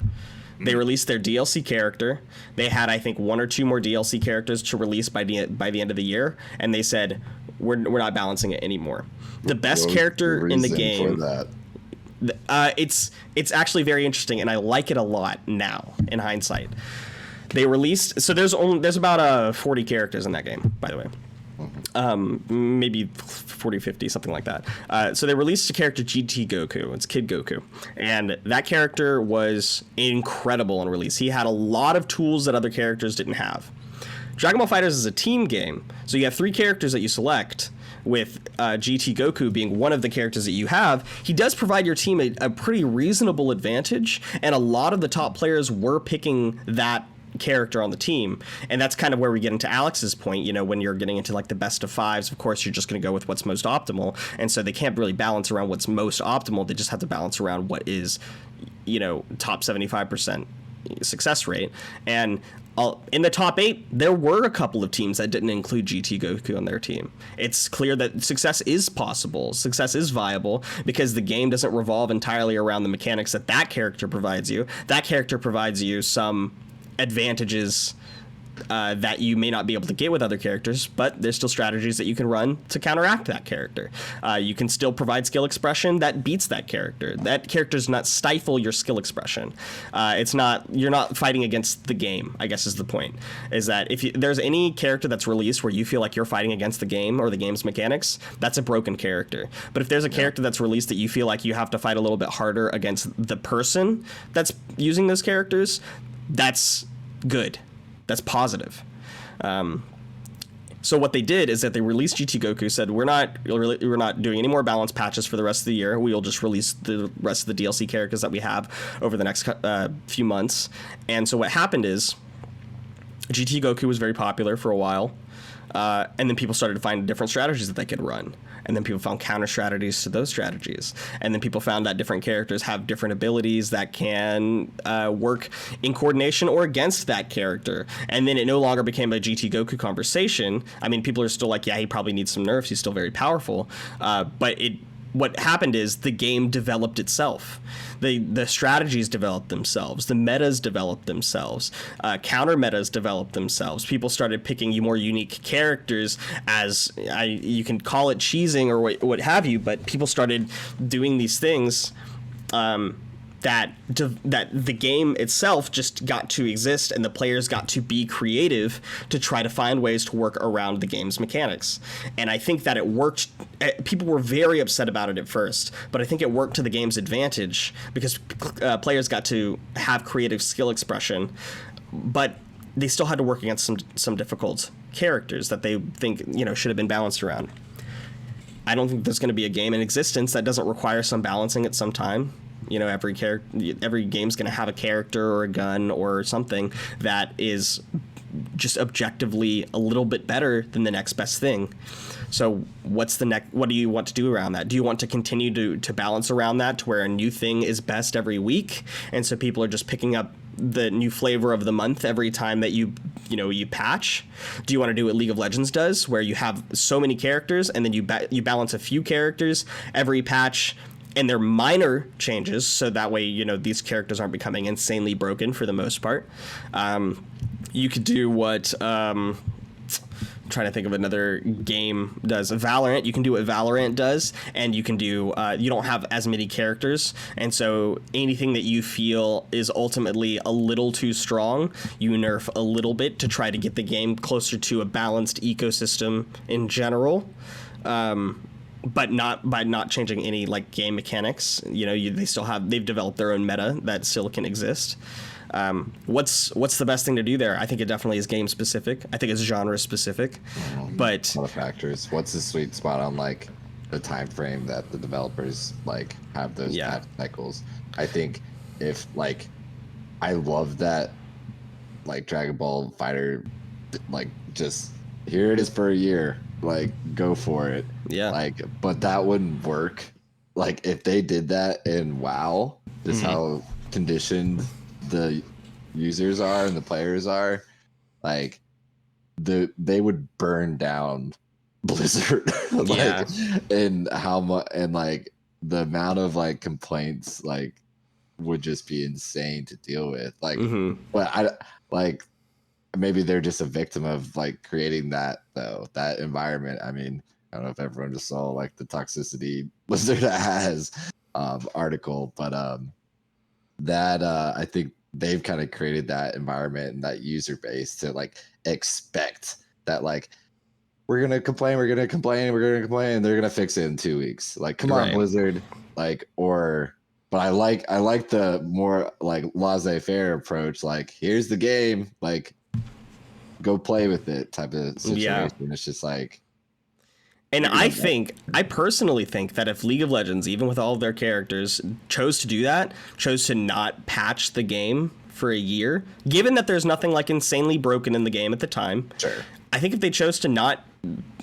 They released their DLC character. They had, I think, one or two more DLC characters to release by the end of the year, and they said, we're not balancing it anymore. The best character in the game. For that? It's actually very interesting, and I like it a lot now in hindsight. They released, so there's about 40 characters in that game, by the way. Maybe 40, 50, something like that. So they released a character, GT Goku. It's Kid Goku. And that character was incredible in release. He had a lot of tools that other characters didn't have. Dragon Ball FighterZ is a team game, so you have 3 characters that you select, with GT Goku being one of the characters that you have. He does provide your team a pretty reasonable advantage, and a lot of the top players were picking that character on the team, and that's kind of where we get into Alex's point. When you're getting into like the best of 5s, of course you're just going to go with what's most optimal, and so they can't really balance around what's most optimal. They just have to balance around what is top 75% success rate. And in the top 8, there were a couple of teams that didn't include GT Goku on their team. It's clear that success is possible, success is viable, because the game doesn't revolve entirely around the mechanics that character provides you. That character provides you some advantages that you may not be able to get with other characters, but there's still strategies that you can run to counteract that character. You can still provide skill expression that beats that character. That character does not stifle your skill expression. You're not fighting against the game, I guess is the point, is that if there's any character that's released where you feel like you're fighting against the game or the game's mechanics, that's a broken character. But if there's a character that's released that you feel like you have to fight a little bit harder against the person that's using those characters, that's good. That's positive. So what they did is that they released GT Goku, said we're not doing any more balance patches for the rest of the year. We'll just release the rest of the DLC characters that we have over the next few months. And so what happened is GT Goku was very popular for a while. And then people started to find different strategies that they could run. And then people found counter strategies to those strategies. And then people found that different characters have different abilities that can work in coordination or against that character. And then it no longer became a GT Goku conversation. I mean, people are still like, yeah, he probably needs some nerfs. He's still very powerful. But what happened is the game developed itself. The strategies developed themselves. The metas developed themselves. Counter metas developed themselves. People started picking more unique characters as you can call it cheesing or what have you, but people started doing these things that the game itself just got to exist, and the players got to be creative to try to find ways to work around the game's mechanics. And I think that it worked. People were very upset about it at first, but I think it worked to the game's advantage because players got to have creative skill expression, but they still had to work against some difficult characters that they think should have been balanced around. I don't think there's going to be a game in existence that doesn't require some balancing at some time. Every game's going to have a character or a gun or something that is just objectively a little bit better than the next best thing. So what do you want to do around that? Do you want to continue to balance around that to where a new thing is best every week? And so people are just picking up the new flavor of the month every time that you patch? Do you want to do what League of Legends does, where you have so many characters and then you balance a few characters every patch, and they're minor changes, so that way these characters aren't becoming insanely broken for the most part. You could do what I'm trying to think of another game does. Valorant, you can do what Valorant does, and you can do you don't have as many characters, and so anything that you feel is ultimately a little too strong, you nerf a little bit to try to get the game closer to a balanced ecosystem in general. But not by not changing any game mechanics. They've developed their own meta that still can exist. What's the best thing to do there? I think it definitely is game specific. I think it's genre specific. But a lot of factors. What's the sweet spot on the time frame that the developers have those patch cycles? I think if I love that Dragon Ball Fighter just here it is for a year. Go for it. Yeah. But that wouldn't work. If they did that in WoW, just how conditioned the users are and the players are, they would burn down Blizzard. And how much, and the amount of complaints would just be insane to deal with. But maybe they're just a victim of creating that environment. I mean, I don't know if everyone just saw the toxicity Blizzard has article, but I think they've kind of created that environment and that user base to expect that we're gonna complain, and they're gonna fix it in 2 weeks. Come on, Blizzard. But I like the more laissez-faire approach. Here's the game. Go play with it type of situation. Yeah. It's just and I personally think that if League of Legends, even with all of their characters, chose to not patch the game for a year, given that there's nothing insanely broken in the game at the time, sure. I think if they chose to not,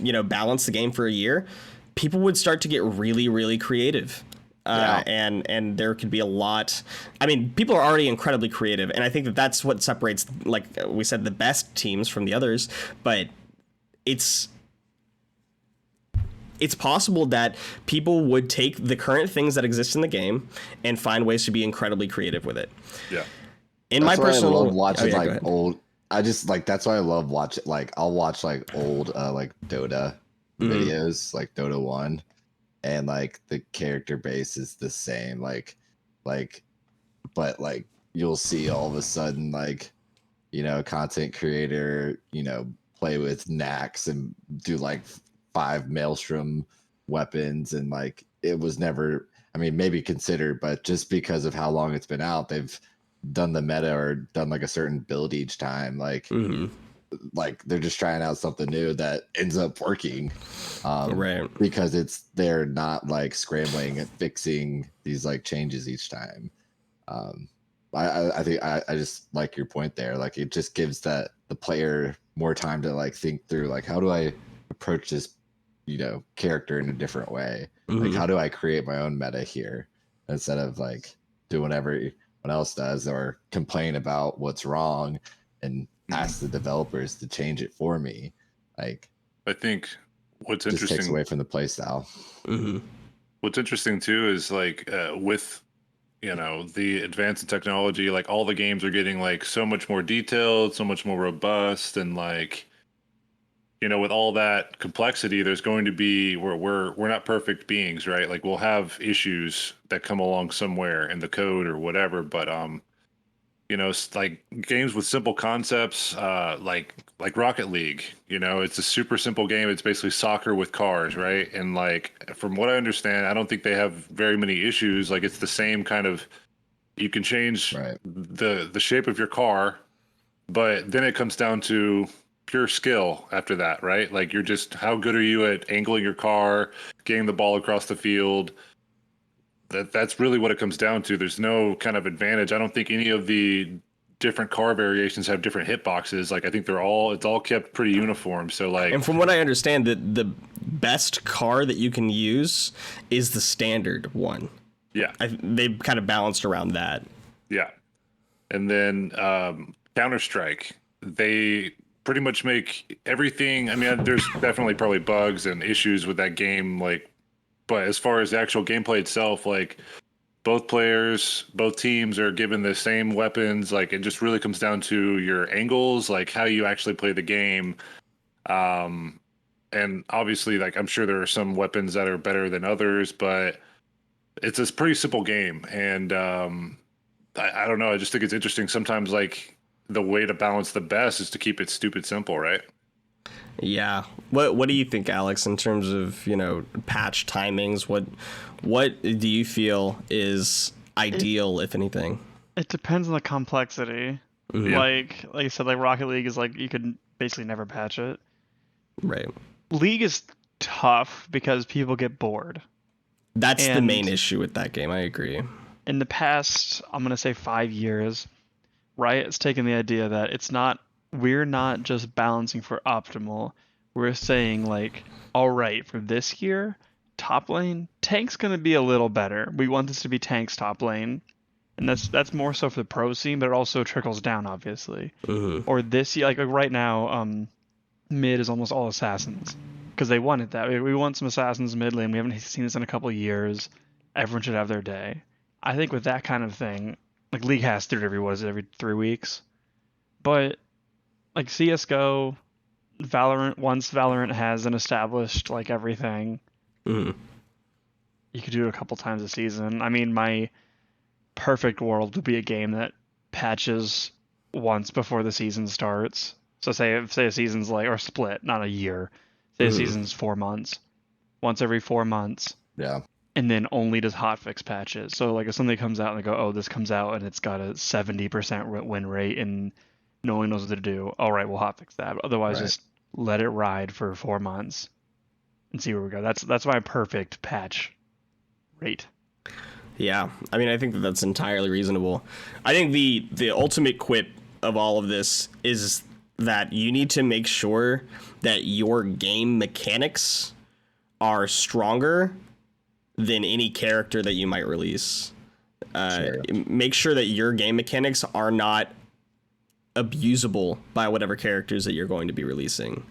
balance the game for a year, people would start to get really, really creative. And there could be a lot. I mean, people are already incredibly creative, and I think that's what separates, like we said, the best teams from the others. But it's possible that people would take the current things that exist in the game and find ways to be incredibly creative with it. Yeah. In my personal, I love watching old I just like that's why I love watching. Like I'll watch like old like Dota videos, like Dota 1, and like the character base is the same. Like, but like you'll see all of a sudden like content creator play with Nax and do like 5 Maelstrom weapons, and like it was never. I mean, maybe considered, but just because of how long it's been out, they've done the meta or done like a certain build each time. Like they're just trying out something new that ends up working, Right. because they're not like scrambling and fixing these like changes each time. I think I just like your point there. Like it just gives the player more time to like think through like, how do I approach this character in a different way? Like how do I create my own meta here instead of like doing whatever everyone else does or complain about what's wrong and ask the developers to change it for me. Like I think what's just interesting takes away from the play style. What's interesting too is like with the advance in technology, like all the games are getting like so much more detailed, so much more robust, and like with all that complexity, there's going to be we're not perfect beings, right? Like we'll have issues that come along somewhere in the code or whatever, but like games with simple concepts, like Rocket League, it's a super simple game. It's basically soccer with cars, right? And like from what I understand, I don't think they have very many issues. Like it's the same kind of, you can change the shape of your car, but then it comes down to pure skill after that, right? Like you're just, how good are you at angling your car, getting the ball across the field? That's really what it comes down to. There's no kind of advantage. I don't think any of the different car variations have different hitboxes. Like I think it's all kept pretty uniform. So like, and from what I understand, the best car that you can use is the standard one. Yeah, they've kind of balanced around that. Yeah, and then Counter-Strike, they pretty much make everything. I mean, there's definitely probably bugs and issues with that game, like, but as far as the actual gameplay itself, like both teams are given the same weapons. Like it just really comes down to your angles, like how you actually play the game. And obviously, like I'm sure there are some weapons that are better than others, but it's a pretty simple game. And I don't know. I just think it's interesting. Sometimes like the way to balance the best is to keep it stupid simple, right? Yeah. What do you think, Alex, in terms of, patch timings? What do you feel is ideal, if anything? It depends on the complexity. Like you said, like Rocket League is like you could basically never patch it. Right. League is tough because people get bored. That's the main issue with that game. I agree. In the past, I'm going to say 5 years, Riot's taken the idea that we're not just balancing for optimal. We're saying like, all right, for this year, top lane, tank's going to be a little better. We want this to be tank's top lane. And that's more so for the pro scene, but it also trickles down, obviously. Or this year, like right now, mid is almost all assassins. Because they wanted that. We want some assassins mid lane. We haven't seen this in a couple of years. Everyone should have their day. I think with that kind of thing, like League has to do it every 3 weeks. But like CSGO, Valorant, once Valorant has an established like everything, you could do it a couple times a season. I mean, my perfect world would be a game that patches once before the season starts. So say a season's like, or split, not a year. Say a season's 4 months. Once every 4 months. Yeah. And then only does hotfix patches. So like if something comes out and they go, oh, this comes out and it's got a 70% win rate and no one knows what to do. All right, we'll hotfix that. But otherwise, just let it ride for 4 months and see where we go. That's my perfect patch rate. Yeah, I mean, I think that's entirely reasonable. I think the ultimate quip of all of this is that you need to make sure that your game mechanics are stronger than any character that you might release. Make sure that your game mechanics are not abusable by whatever characters that you're going to be releasing.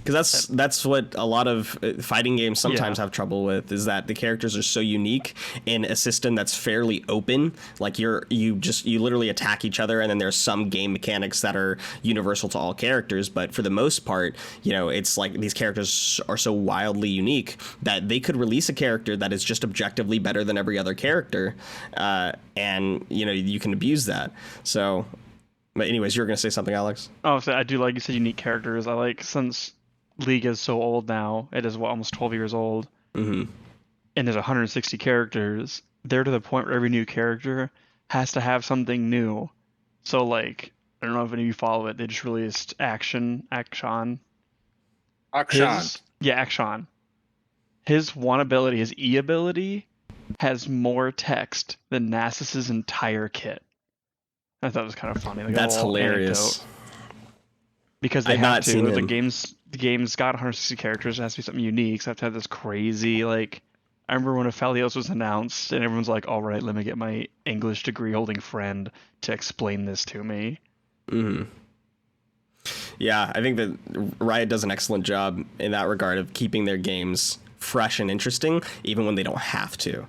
Because that's what a lot of fighting games sometimes have trouble with, is that the characters are so unique in a system that's fairly open. Like you literally attack each other, and then there's some game mechanics that are universal to all characters. But for the most part, it's like these characters are so wildly unique that they could release a character that is just objectively better than every other character, and you can abuse that. So, but anyways, you were gonna say something, Alex? Oh, so I do like you said unique characters. I like, since League is so old now, it is almost 12 years old, and there's 160 characters. They're to the point where every new character has to have something new. So like, I don't know if any of you follow it, they just released Action. Akshan. Akshan. His one ability, his E ability, has more text than Nasus's entire kit. I thought it was kind of funny. Like, that's hilarious. Because they I've have not to. seen The him. game's got 160 characters. It has to be something unique. So I have to have this crazy, like, I remember when Aphelios was announced, and everyone's like, all right, let me get my English degree holding friend to explain this to me. Yeah, I think that Riot does an excellent job in that regard of keeping their games fresh and interesting, even when they don't have to.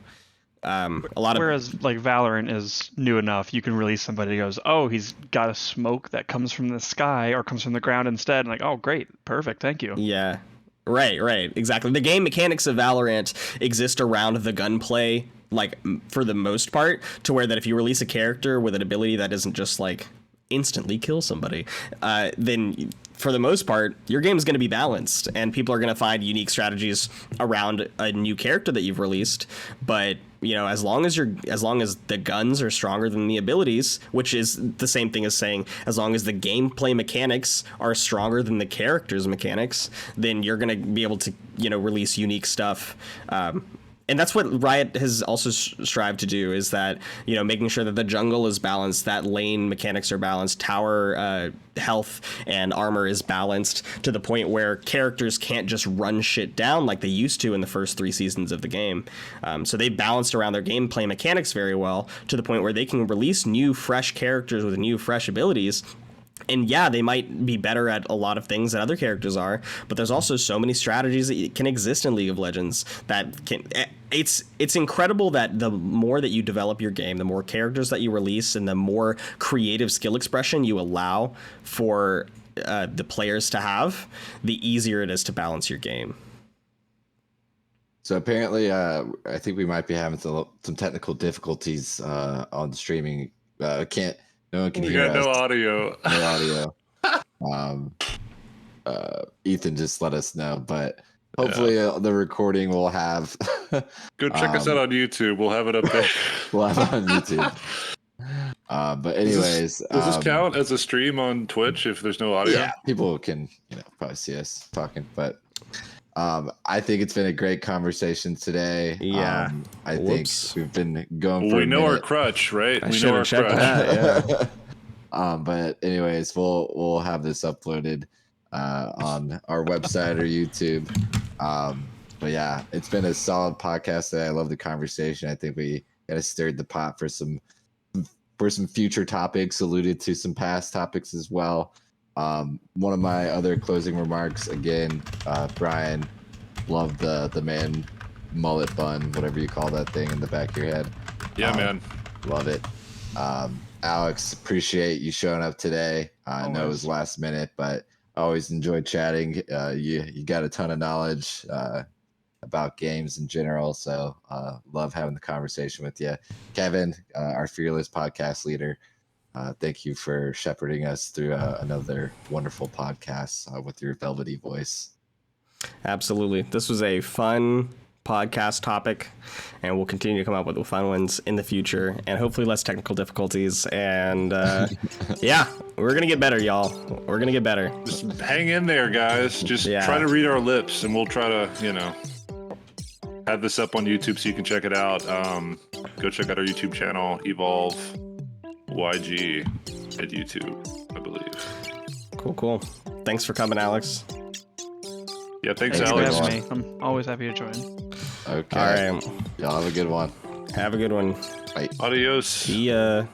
Whereas like Valorant is new enough, you can release somebody who goes, oh, he's got a smoke that comes from the sky or comes from the ground instead, and like, oh, great, perfect, thank you. Yeah, right, exactly. The game mechanics of Valorant exist around the gunplay, like, for the most part, to where that if you release a character with an ability that doesn't just like instantly kill somebody, then for the most part your game is going to be balanced, and people are going to find unique strategies around a new character that you've released. But as long as the guns are stronger than the abilities, which is the same thing as saying as long as the gameplay mechanics are stronger than the characters' mechanics, then you're going to be able to release unique stuff. And that's what Riot has also strived to do, is that, making sure that the jungle is balanced, that lane mechanics are balanced, tower health and armor is balanced, to the point where characters can't just run shit down like they used to in the first 3 seasons of the game. So they balanced around their gameplay mechanics very well, to the point where they can release new, fresh characters with new, fresh abilities. And yeah, they might be better at a lot of things than other characters are, but there's also so many strategies that can exist in League of Legends that can. It's incredible that the more that you develop your game, the more characters that you release, and the more creative skill expression you allow for the players to have, the easier it is to balance your game. So apparently, I think we might be having some technical difficulties on the streaming. No one can hear us. No audio. No audio. Ethan just let us know, but hopefully the recording will have. Go check us out on YouTube. We'll have it up there. We'll have it on YouTube. But anyways, does this count as a stream on Twitch if there's no audio? Yeah, people can probably see us talking, but I think it's been a great conversation today. Yeah, I think we've been going for. We know our crutch, right? We know our crutch. That, yeah. But anyways, we'll have this uploaded on our website or YouTube. But yeah, it's been a solid podcast today. I love the conversation. I think we kind of stirred the pot for some future topics, alluded to some past topics as well. One of my other closing remarks, again, Bryan, love the man mullet bun, whatever you call that thing in the back of your head. Yeah, man. Love it. Alex, appreciate you showing up today. I know it was last minute, but I always enjoyed chatting. You got a ton of knowledge about games in general, so love having the conversation with you. Kevin, our fearless podcast leader, thank you for shepherding us through another wonderful podcast with your velvety voice. Absolutely. This was a fun podcast topic, and we'll continue to come up with fun ones in the future, and hopefully less technical difficulties. And yeah, we're going to get better, y'all. We're going to get better. Just hang in there, guys. Just try to read our lips, and we'll try to, have this up on YouTube so you can check it out. Go check out our YouTube channel, Evolve YG at YouTube, I believe. Cool. Thanks for coming, Alex. Yeah, thanks for Alex. having me. I'm always happy to join. Okay. All right. Y'all have a good one. Have a good one. Bye. Adios. See ya.